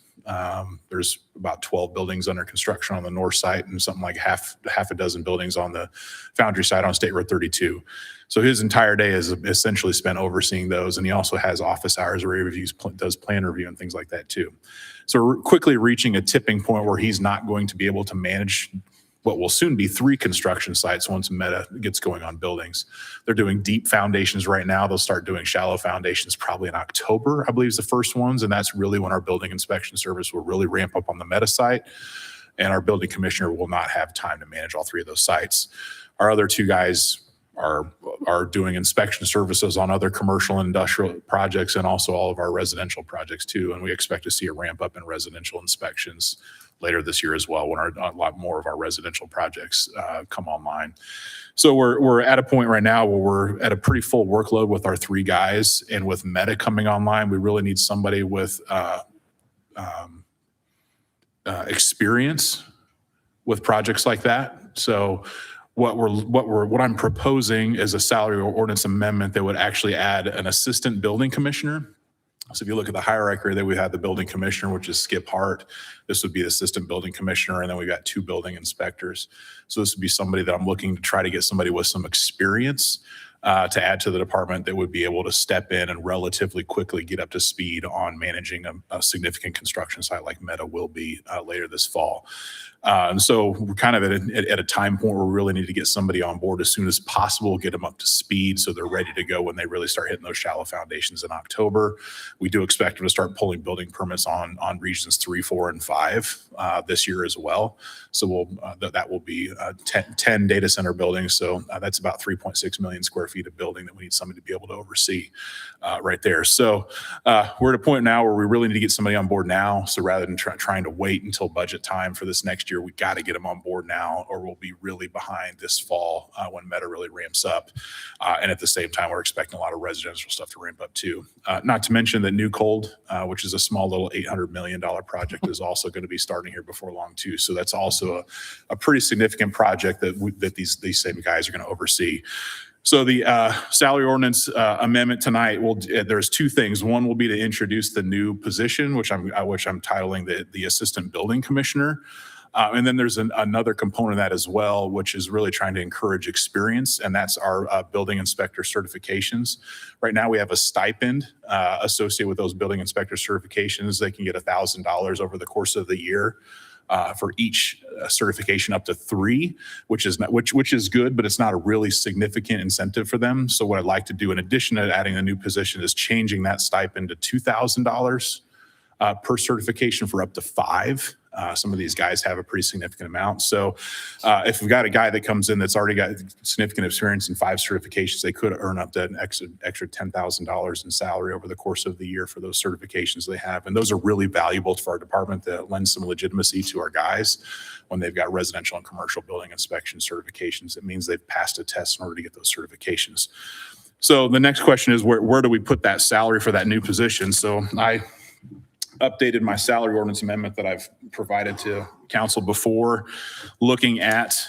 [SPEAKER 4] There's about 12 buildings under construction on the north site and something like half a dozen buildings on the Foundry site on State Road 32. So his entire day is essentially spent overseeing those. And he also has office hours where he reviews, does plan review and things like that too. So we're quickly reaching a tipping point where he's not going to be able to manage what will soon be 3 construction sites once Meta gets going on buildings. They're doing deep foundations right now. They'll start doing shallow foundations probably in October, I believe is the first ones. And that's really when our building inspection service will really ramp up on the Meta site. And our building commissioner will not have time to manage all 3 of those sites. Our other 2 guys are doing inspection services on other commercial and industrial projects and also all of our residential projects too. And we expect to see a ramp up in residential inspections later this year as well when a lot more of our residential projects come online. So we're at a point right now where we're at a pretty full workload with our 3 guys, and with Meta coming online, we really need somebody with experience with projects like that. So what I'm proposing is a salary ordinance amendment that would actually add an assistant building commissioner. So if you look at the hierarchy there, we have the building commissioner, which is Skip Hart. This would be the assistant building commissioner. And then we've got 2 building inspectors. So this would be somebody that I'm looking to try to get somebody with some experience to add to the department that would be able to step in and relatively quickly get up to speed on managing a significant construction site like Meta will be later this fall. And so we're kind of at a time point where we really need to get somebody on board as soon as possible, get them up to speed so they're ready to go when they really start hitting those shallow foundations in October. We do expect them to start pulling building permits on regions 3, 4, and 5 this year as well. So that will be 10 data center buildings. So that's about 3.6 million square feet of building that we need somebody to be able to oversee right there. So we're at a point now where we really need to get somebody on board now. So rather than trying to wait until budget time for this next year, we got to get them on board now, or we'll be really behind this fall when Meta really ramps up. And at the same time, we're expecting a lot of residential stuff to ramp up too. Not to mention that New Cold, which is a small little $800 million project, is also going to be starting here before long too. So that's also a pretty significant project that these same guys are going to oversee. So the salary ordinance amendment tonight, there's 2 things. One will be to introduce the new position, which I'm titling the assistant building commissioner. And then there's another component of that as well, which is really trying to encourage experience, and that's our building inspector certifications. Right now, we have a stipend associated with those building inspector certifications. They can get $1,000 over the course of the year for each certification, up to 3, which is good, but it's not a really significant incentive for them. So what I'd like to do, in addition to adding a new position, is changing that stipend to $2,000 per certification for up to 5 Some of these guys have a pretty significant amount. So if we've got a guy that comes in that's already got significant experience in 5 certifications, they could earn up to an extra $10,000 in salary over the course of the year for those certifications they have. And those are really valuable for our department that lend some legitimacy to our guys when they've got residential and commercial building inspection certifications. It means they've passed a test in order to get those certifications. So the next question is where do we put that salary for that new position? So I updated my salary ordinance amendment that I've provided to council before, looking at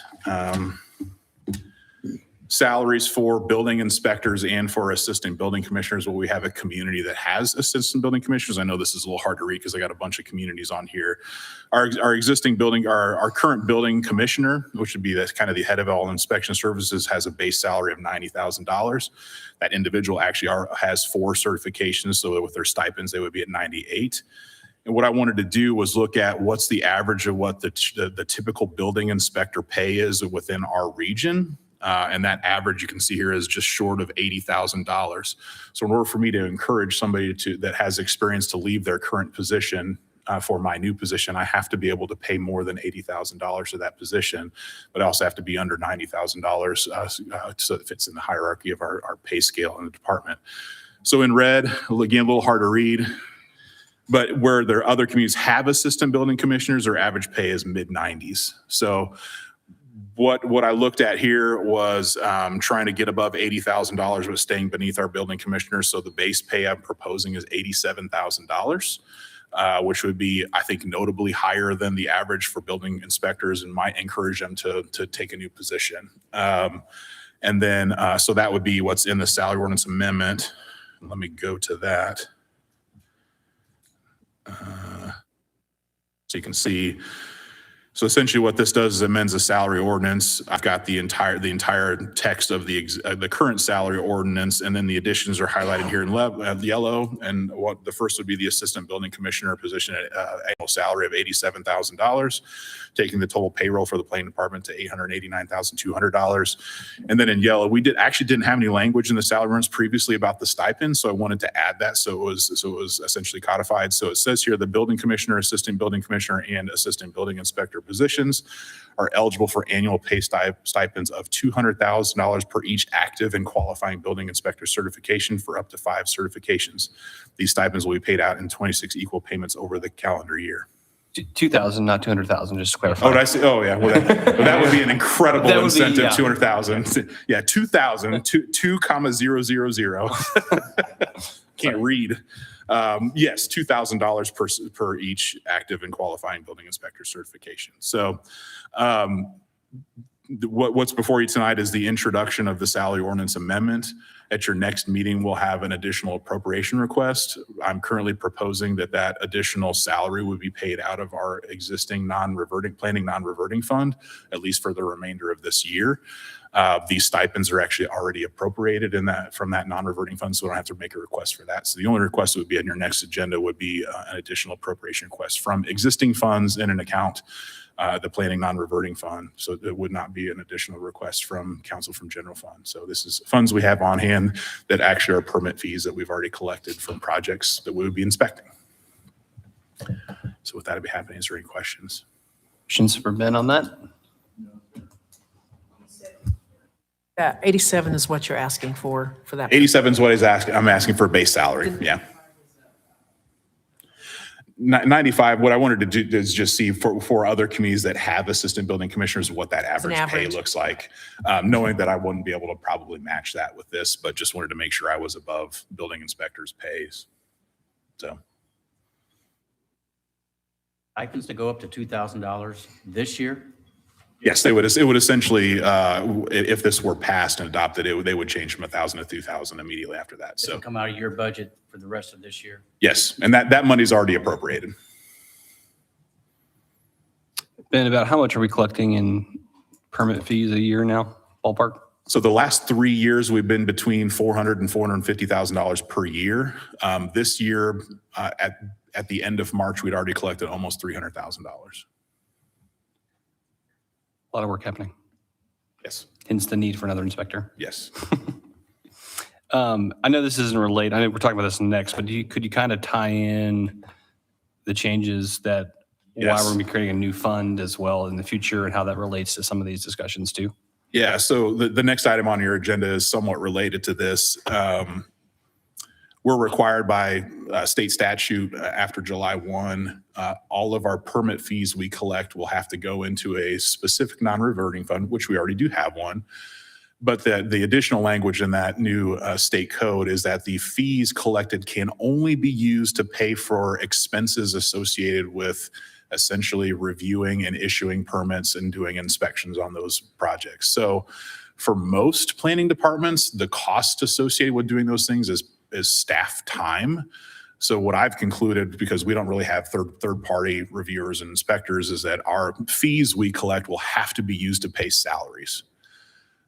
[SPEAKER 4] salaries for building inspectors and for assistant building commissioners. Well, we have a community that has assistant building commissioners. I know this is a little hard to read because I got a bunch of communities on here. Our existing building, our current building commissioner, which would be the kind of the head of all inspection services, has a base salary of $90,000. That individual actually has 4 certifications, so with their stipends, they would be at 98. And what I wanted to do was look at what's the average of what the typical building inspector pay is within our region. And that average you can see here is just short of $80,000. So in order for me to encourage somebody that has experience to leave their current position for my new position, I have to be able to pay more than $80,000 to that position, but I also have to be under $90,000 so it fits in the hierarchy of our pay scale in the department. So in red, again, a little hard to read, but where there are other communities have assistant building commissioners, their average pay is mid-90s. So what I looked at here was trying to get above $80,000 but staying beneath our building commissioners. So the base pay I'm proposing is $87,000, which would be, I think, notably higher than the average for building inspectors and might encourage them to take a new position. And then, so that would be what's in the salary ordinance amendment. Let me go to that. So you can see, so essentially what this does is amends the salary ordinance. I've got the entire text of the current salary ordinance, and then the additions are highlighted here in yellow. And what the first would be the assistant building commissioner position at annual salary of $87,000, taking the total payroll for the planning department to $889,200. And then in yellow, we actually didn't have any language in the salary ordinance previously about the stipend, so I wanted to add that so it was essentially codified. So it says here the building commissioner, assistant building commissioner, and assistant building inspector positions are eligible for annual pay stipends of $200,000 per each active and qualifying building inspector certification for up to 5 certifications. These stipends will be paid out in 26 equal payments over the calendar year.
[SPEAKER 1] 2,000, not 200,000, just to clarify.
[SPEAKER 4] Oh, did I see? Oh, yeah. Well, that would be an incredible
[SPEAKER 1] That would be,
[SPEAKER 4] incentive,
[SPEAKER 1] yeah.
[SPEAKER 4] 200,000. Yeah, 2,000, 2,000. Can't read. Yes, $2,000 per each active and qualifying building inspector certification. So what's before you tonight is the introduction of the salary ordinance amendment. At your next meeting, we'll have an additional appropriation request. I'm currently proposing that additional salary would be paid out of our existing planning non-reverting fund, at least for the remainder of this year. These stipends are actually already appropriated from that non-reverting fund, so we don't have to make a request for that. So the only request that would be on your next agenda would be an additional appropriation request from existing funds in an account, the planning non-reverting fund. So it would not be an additional request from council from general fund. So this is funds we have on hand that actually are permit fees that we've already collected from projects that we would be inspecting. So with that, I'd be happy to answer any questions.
[SPEAKER 1] Questions for Ben on that?
[SPEAKER 11] 87 is what you're asking for that.
[SPEAKER 4] 87 is what I'm asking for a base salary. Yeah. 95, what I wanted to do is just see for other communities that have assistant building commissioners, what that average pay looks like, knowing that I wouldn't be able to probably match that with this, but just wanted to make sure I was above building inspectors' pays. So.
[SPEAKER 8] Stipends to go up to $2,000 this year?
[SPEAKER 4] Yes, it would essentially, if this were passed and adopted, they would change from 1,000 to 2,000 immediately after that. So
[SPEAKER 8] come out of your budget for the rest of this year?
[SPEAKER 4] Yes, and that money's already appropriated.
[SPEAKER 1] Ben, about how much are we collecting in permit fees a year now, ballpark?
[SPEAKER 4] So the last 3 years, we've been between $400,000 and $450,000 per year. This year, at the end of March, we'd already collected almost $300,000.
[SPEAKER 1] A lot of work happening.
[SPEAKER 4] Yes.
[SPEAKER 1] Hence the need for another inspector.
[SPEAKER 4] Yes.
[SPEAKER 1] I know this isn't related. I know we're talking about this next, but could you kind of tie in the changes that why
[SPEAKER 4] Yes.
[SPEAKER 1] we're going to be creating a new fund as well in the future and how that relates to some of these discussions too?
[SPEAKER 4] Yeah, so the next item on your agenda is somewhat related to this. We're required by state statute after July 1, all of our permit fees we collect will have to go into a specific non-reverting fund, which we already do have one. But the additional language in that new state code is that the fees collected can only be used to pay for expenses associated with essentially reviewing and issuing permits and doing inspections on those projects. So for most planning departments, the cost associated with doing those things is staff time. So what I've concluded, because we don't really have third-party reviewers and inspectors, is that our fees we collect will have to be used to pay salaries.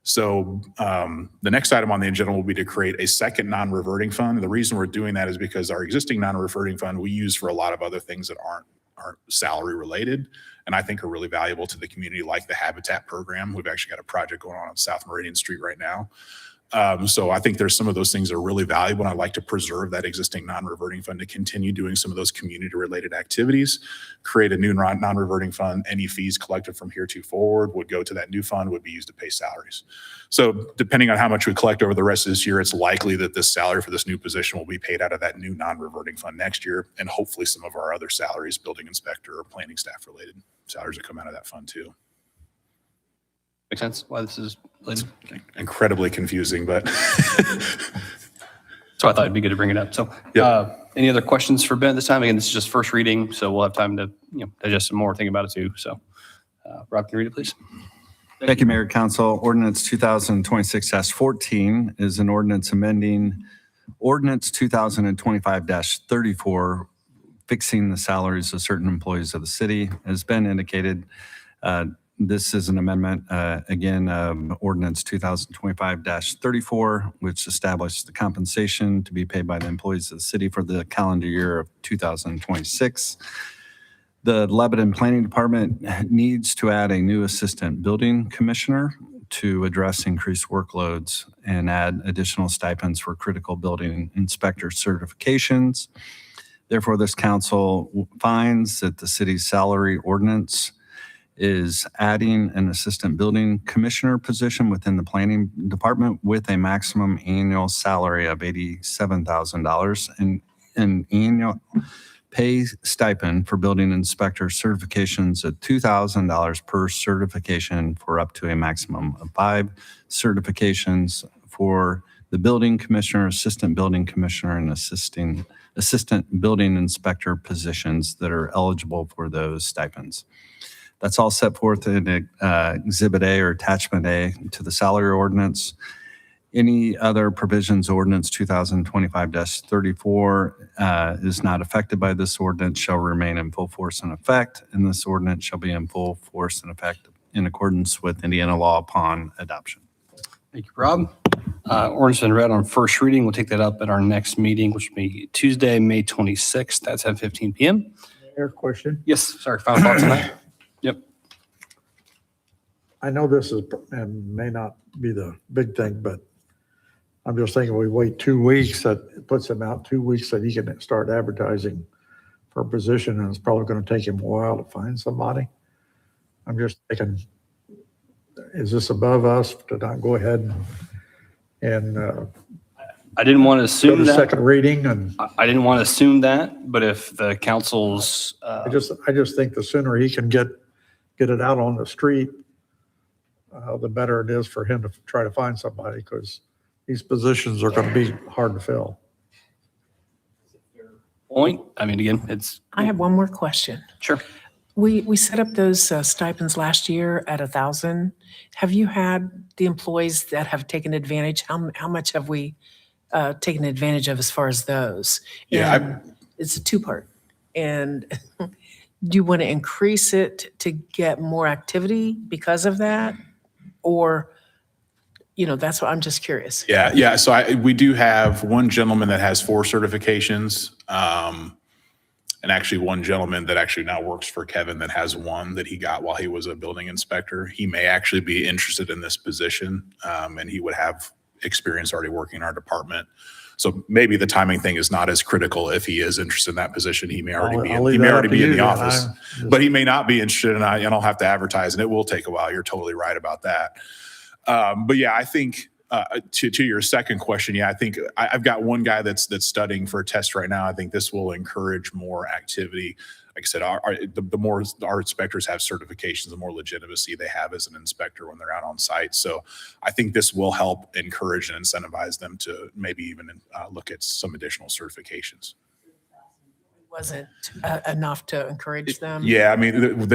[SPEAKER 4] So the next item on the agenda will be to create a second non-reverting fund. The reason we're doing that is because our existing non-reverting fund we use for a lot of other things that aren't salary related, and I think are really valuable to the community, like the Habitat program. We've actually got a project going on South Meridian Street right now. So I think there's some of those things that are really valuable, and I'd like to preserve that existing non-reverting fund to continue doing some of those community-related activities, create a new non-reverting fund. Any fees collected from here to forward would go to that new fund, would be used to pay salaries. So depending on how much we collect over the rest of this year, it's likely that this salary for this new position will be paid out of that new non-reverting fund next year, and hopefully some of our other salaries, building inspector or planning staff related salaries that come out of that fund too.
[SPEAKER 1] Makes sense why this is related?
[SPEAKER 4] Incredibly confusing, but
[SPEAKER 1] So I thought it'd be good to bring it up. So any other questions for Ben at this time? Again, this is just first reading, so we'll have time to digest some more, think about it too. So Rob, can you read it, please?
[SPEAKER 5] Thank you, Mayor, Council. Ordinance 2026-14 is an ordinance amending Ordinance 2025-34, fixing the salaries of certain employees of the city. As Ben indicated, this is an amendment, again, Ordinance 2025-34, which establishes the compensation to be paid by the employees of the city for the calendar year of 2026. The Lebanon Planning Department needs to add a new assistant building commissioner to address increased workloads and add additional stipends for critical building inspector certifications. Therefore, this council finds that the city's salary ordinance is adding an assistant building commissioner position within the planning department with a maximum annual salary of $87,000 and an annual pay stipend for building inspector certifications of $2,000 per certification for up to a maximum of 5 certifications for the building commissioner, assistant building commissioner, and assistant building inspector positions that are eligible for those stipends. That's all set forth in Exhibit A or Attachment A to the salary ordinance. Any other provisions, ordinance 2025-34 is not affected by this ordinance, shall remain in full force and effect, and this ordinance shall be in full force and effect in accordance with Indiana law upon adoption.
[SPEAKER 1] Thank you, Rob. Ordinance been read on first reading. We'll take that up at our next meeting, which will be Tuesday, May 26th at 7:15 p.m.
[SPEAKER 2] Mayor, question.
[SPEAKER 1] Yes, sorry, final thoughts on that? Yep.
[SPEAKER 2] I know this is, and may not be the big thing, but I'm just thinking we wait 2 weeks, that it puts him out 2 weeks that he can start advertising for a position, and it's probably going to take him a while to find somebody. I'm just thinking, is this above us to not go ahead and
[SPEAKER 1] I didn't want to
[SPEAKER 2] go
[SPEAKER 1] assume
[SPEAKER 2] to
[SPEAKER 1] that.
[SPEAKER 2] second reading? And
[SPEAKER 1] I didn't want to assume that, but if the council's,
[SPEAKER 2] I just think the sooner he can get it out on the street, the better it is for him to try to find somebody, because these positions are going to be hard to fill.
[SPEAKER 1] point, I mean, again, it's.
[SPEAKER 11] I have one more question.
[SPEAKER 1] Sure.
[SPEAKER 11] We set up those stipends last year at 1,000. Have you had the employees that have taken advantage? How much have we taken advantage of as far as those?
[SPEAKER 4] Yeah,
[SPEAKER 11] And it's a two-part. And do you want to increase it to get more activity because of that? Or, that's what I'm just curious.
[SPEAKER 4] Yeah. So we do have one gentleman that has 4 certifications, and actually one gentleman that actually now works for Kevin that has 1 that he got while he was a building inspector. He may actually be interested in this position, and he would have experience already working in our department. So maybe the timing thing is not as critical. If he is interested in that position, he may already
[SPEAKER 2] I'll leave that up to
[SPEAKER 4] be in
[SPEAKER 2] you
[SPEAKER 4] the
[SPEAKER 2] then.
[SPEAKER 4] office, but he may not be interested, and I'll have to advertise, and it will take a while. You're totally right about that. But yeah, I think to your second question, yeah, I think I've got one guy that's studying for a test right now. I think this will encourage more activity. Like I said, the more our inspectors have certifications, the more legitimacy they have as an inspector when they're out on site. So I think this will help encourage and incentivize them to maybe even look at some additional certifications.
[SPEAKER 11] Wasn't enough to encourage them.
[SPEAKER 4] Yeah, I mean,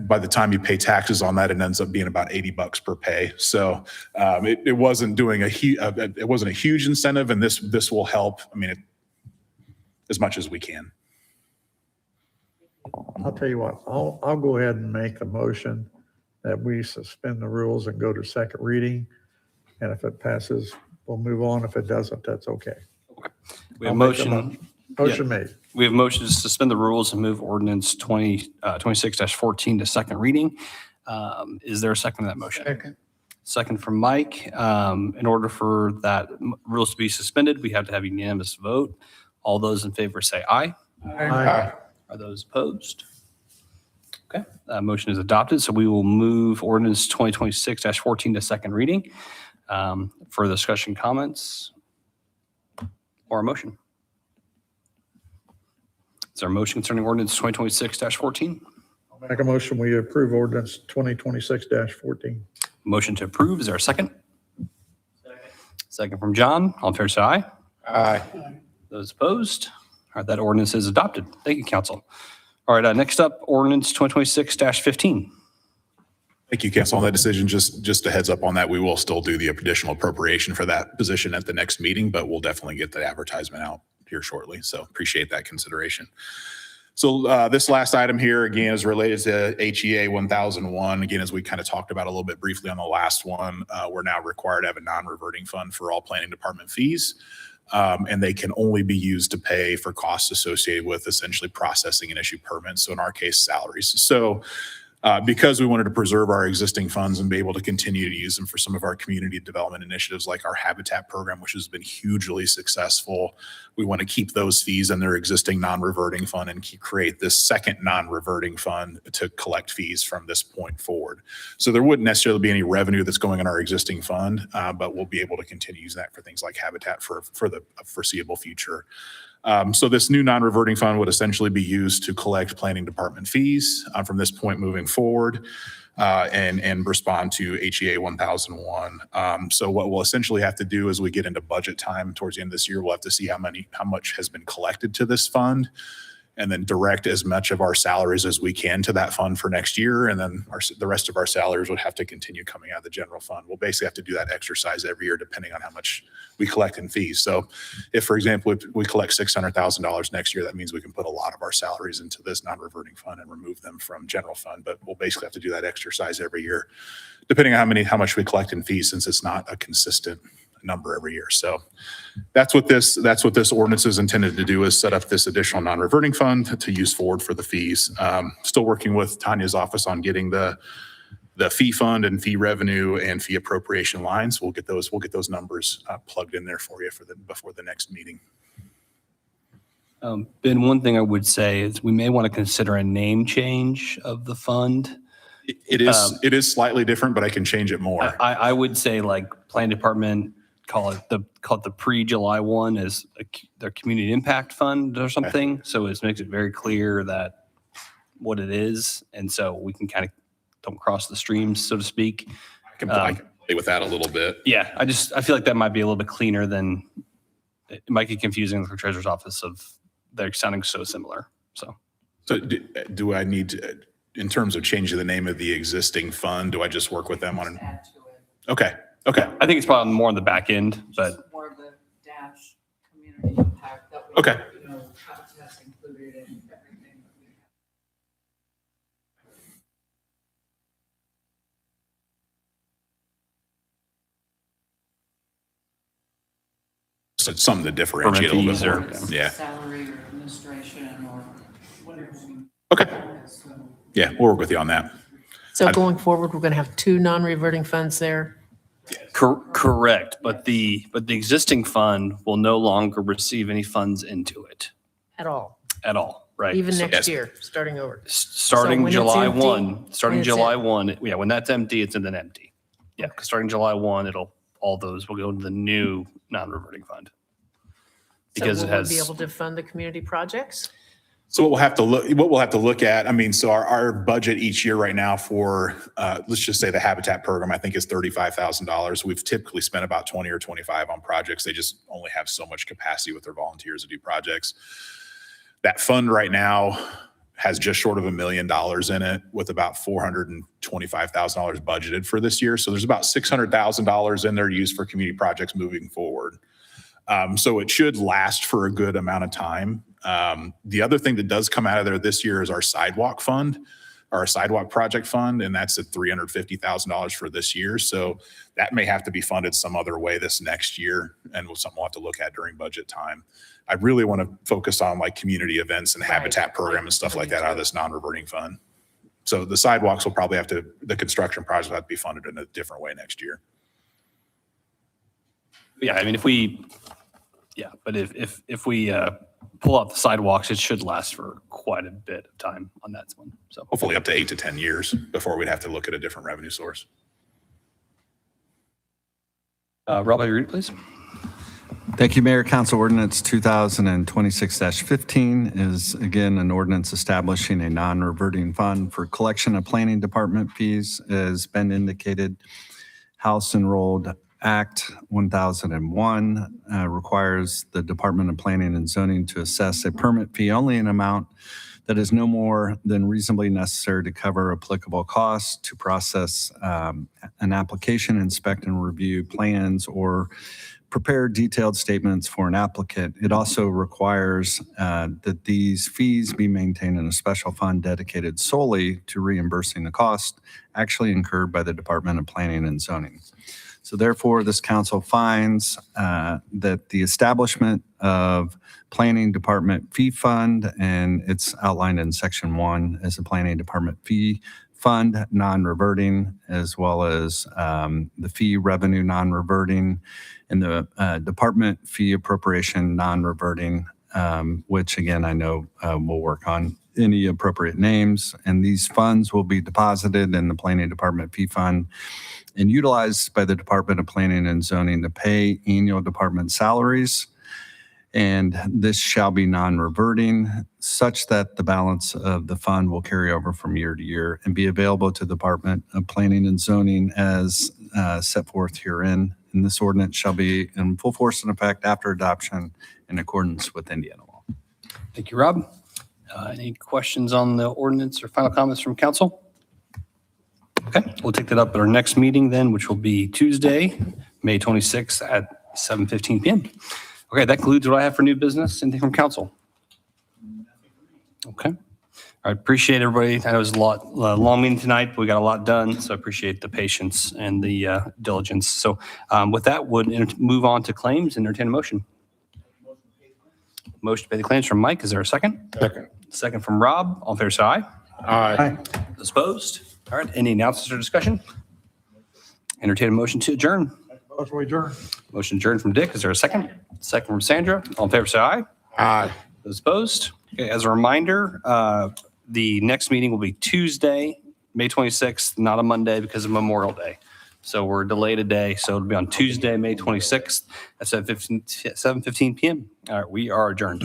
[SPEAKER 4] by the time you pay taxes on that, it ends up being about $80 per pay. So it wasn't doing it wasn't a huge incentive, and this will help. I mean, as much as we can.
[SPEAKER 2] I'll tell you what, I'll go ahead and make a motion that we suspend the rules and go to second reading. And if it passes, we'll move on. If it doesn't, that's okay.
[SPEAKER 1] We have motion.
[SPEAKER 2] Motion made.
[SPEAKER 1] We have motion to suspend the rules and move ordinance 26-14 to second reading. Is there a second to that motion?
[SPEAKER 7] Second.
[SPEAKER 1] Second from Mike. In order for that rules to be suspended, we have to have unanimous vote. All those in favor say aye.
[SPEAKER 2] Aye.
[SPEAKER 1] Are those opposed? Okay, motion is adopted. So we will move ordinance 2026-14 to second reading. For discussion, comments, or a motion? Is there a motion concerning ordinance 2026-14?
[SPEAKER 2] Make a motion, we approve ordinance 2026-14.
[SPEAKER 1] Motion to approve. Is there a second? Second from John. All in favor say aye.
[SPEAKER 2] Aye.
[SPEAKER 1] Those opposed? All right, that ordinance is adopted. Thank you, council. All right, next up, ordinance 2026-15.
[SPEAKER 4] Thank you, council, on that decision. Just a heads up on that, we will still do the additional appropriation for that position at the next meeting, but we'll definitely get the advertisement out here shortly. So appreciate that consideration. So this last item here, again, is related to HEA 1001. Again, as we kind of talked about a little bit briefly on the last one, we're now required to have a non-reverting fund for all planning department fees. And they can only be used to pay for costs associated with essentially processing and issue permits. So in our case, salaries. So because we wanted to preserve our existing funds and be able to continue to use them for some of our community development initiatives like our Habitat program, which has been hugely successful. We want to keep those fees in their existing non-reverting fund and create this second non-reverting fund to collect fees from this point forward. So there wouldn't necessarily be any revenue that's going in our existing fund, but we'll be able to continue using that for things like Habitat for the foreseeable future. So this new non-reverting fund would essentially be used to collect planning department fees from this point moving forward and respond to HEA 1001. So what we'll essentially have to do as we get into budget time towards the end of this year, we'll have to see how much has been collected to this fund, and then direct as much of our salaries as we can to that fund for next year. And then the rest of our salaries would have to continue coming out of the general fund. We'll basically have to do that exercise every year, depending on how much we collect in fees. So if, for example, if we collect $600,000 next year, that means we can put a lot of our salaries into this non-reverting fund and remove them from general fund. But we'll basically have to do that exercise every year, depending on how much we collect in fees, since it's not a consistent number every year. So that's what this ordinance is intended to do, is set up this additional non-reverting fund to use forward for the fees. Still working with Tanya's office on getting the fee fund and fee revenue and fee appropriation lines. We'll get those numbers plugged in there for you before the next meeting.
[SPEAKER 1] Ben, one thing I would say is we may want to consider a name change of the fund.
[SPEAKER 4] It is slightly different, but I can change it more.
[SPEAKER 1] I would say, like, plan department, call it the pre-July one as their community impact fund or something. So it makes it very clear that what it is. And so we can kind of don't cross the streams, so to speak.
[SPEAKER 4] I can play with that a little bit.
[SPEAKER 1] Yeah, I feel like that might be a little bit cleaner than, it might get confusing with the treasurer's office of they're sounding so similar. So
[SPEAKER 4] do I need to, in terms of changing the name of the existing fund, do I just work with them on an?
[SPEAKER 3] Add to it.
[SPEAKER 4] Okay.
[SPEAKER 1] I think it's probably more on the back end, but.
[SPEAKER 3] More of the dash community impact that we,
[SPEAKER 4] Okay.
[SPEAKER 3] Habitat's included in everything that we have.
[SPEAKER 4] So it's something to differentiate a little bit more. Yeah.
[SPEAKER 3] Salary or administration or whatever.
[SPEAKER 4] Okay. Yeah, we'll work with you on that.
[SPEAKER 11] So going forward, we're going to have two non-reverting funds there.
[SPEAKER 1] Correct, but the existing fund will no longer receive any funds into it
[SPEAKER 11] At all,
[SPEAKER 1] at all, right?
[SPEAKER 11] even
[SPEAKER 1] So
[SPEAKER 11] next year, starting over.
[SPEAKER 1] Starting
[SPEAKER 11] when it's
[SPEAKER 1] July
[SPEAKER 11] empty,
[SPEAKER 1] 1, starting
[SPEAKER 11] when it's
[SPEAKER 1] July
[SPEAKER 11] in-
[SPEAKER 1] 1, yeah, when that's empty, it's then empty. Yeah, because starting July 1, all those will go to the new non-reverting fund. Because
[SPEAKER 11] So
[SPEAKER 1] it
[SPEAKER 11] will we be
[SPEAKER 1] has,
[SPEAKER 11] able to fund the community projects?
[SPEAKER 4] So what we'll have to look at, I mean, so our budget each year right now for, let's just say the Habitat program, I think is $35,000. We've typically spent about 20 or 25 on projects. They just only have so much capacity with their volunteers to do projects. That fund right now has just short of $1 million in it with about $425,000 budgeted for this year. So there's about $600,000 in there used for community projects moving forward. So it should last for a good amount of time. The other thing that does come out of there this year is our sidewalk fund, our sidewalk project fund, and that's at $350,000 for this year. So that may have to be funded some other way this next year, and something we'll have to look at during budget time. I really want to focus on like community events and habitat program and stuff like that out of this non-reverting fund. So the sidewalks will probably the construction projects will have to be funded in a different way next year.
[SPEAKER 1] yeah, I mean, if we pull out the sidewalks, it should last for quite a bit of time on that one. So
[SPEAKER 4] Hopefully up to 8 to 10 years before we'd have to look at a different revenue source.
[SPEAKER 1] Rob, will you read it, please?
[SPEAKER 5] Thank you, Mayor. Council Ordinance 2026-15 is again an ordinance establishing a non-reverting fund for collection of planning department fees. As been indicated, House Enrolled Act 1001 requires the Department of Planning and Zoning to assess a permit fee only in an amount that is no more than reasonably necessary to cover applicable costs to process an application, inspect and review plans, or prepare detailed statements for an applicant. It also requires that these fees be maintained in a special fund dedicated solely to reimbursing the cost actually incurred by the Department of Planning and Zoning. So therefore, this council finds that the establishment of Planning Department Fee Fund, and it's outlined in Section 1 as a Planning Department Fee Fund non-reverting, as well as the fee revenue non-reverting, and the department fee appropriation non-reverting, which again, I know we'll work on any appropriate names. And these funds will be deposited in the Planning Department Fee Fund and utilized by the Department of Planning and Zoning to pay annual department salaries. And this shall be non-reverting such that the balance of the fund will carry over from year to year and be available to the Department of Planning and Zoning as set forth herein. And this ordinance shall be in full force and effect after adoption in accordance with Indiana law.
[SPEAKER 1] Thank you, Rob. Any questions on the ordinance or final comments from council? Okay, we'll take that up at our next meeting then, which will be Tuesday, May 26th at 7:15 p.m. Okay, that concludes what I have for new business. Anything from council? Okay. I appreciate everybody. I know it was a long meeting tonight, but we got a lot done. So I appreciate the patience and the diligence. So with that, would move on to claims and entertain a motion. Motion to pay the claims from Mike. Is there a second?
[SPEAKER 14] Second.
[SPEAKER 1] Second from Rob. All in favor, say aye.
[SPEAKER 14] Aye.
[SPEAKER 1] Those opposed? All right. Any announcements or discussion? Entertain a motion to adjourn.
[SPEAKER 14] Motion adjourned.
[SPEAKER 1] Motion adjourned from Dick. Is there a second? Second from Sandra. All in favor, say aye.
[SPEAKER 14] Aye.
[SPEAKER 1] Those opposed? Okay, as a reminder, the next meeting will be Tuesday, May 26th, not a Monday because of Memorial Day. So we're delayed a day. So it'll be on Tuesday, May 26th at 7:15 p.m. All right, we are adjourned.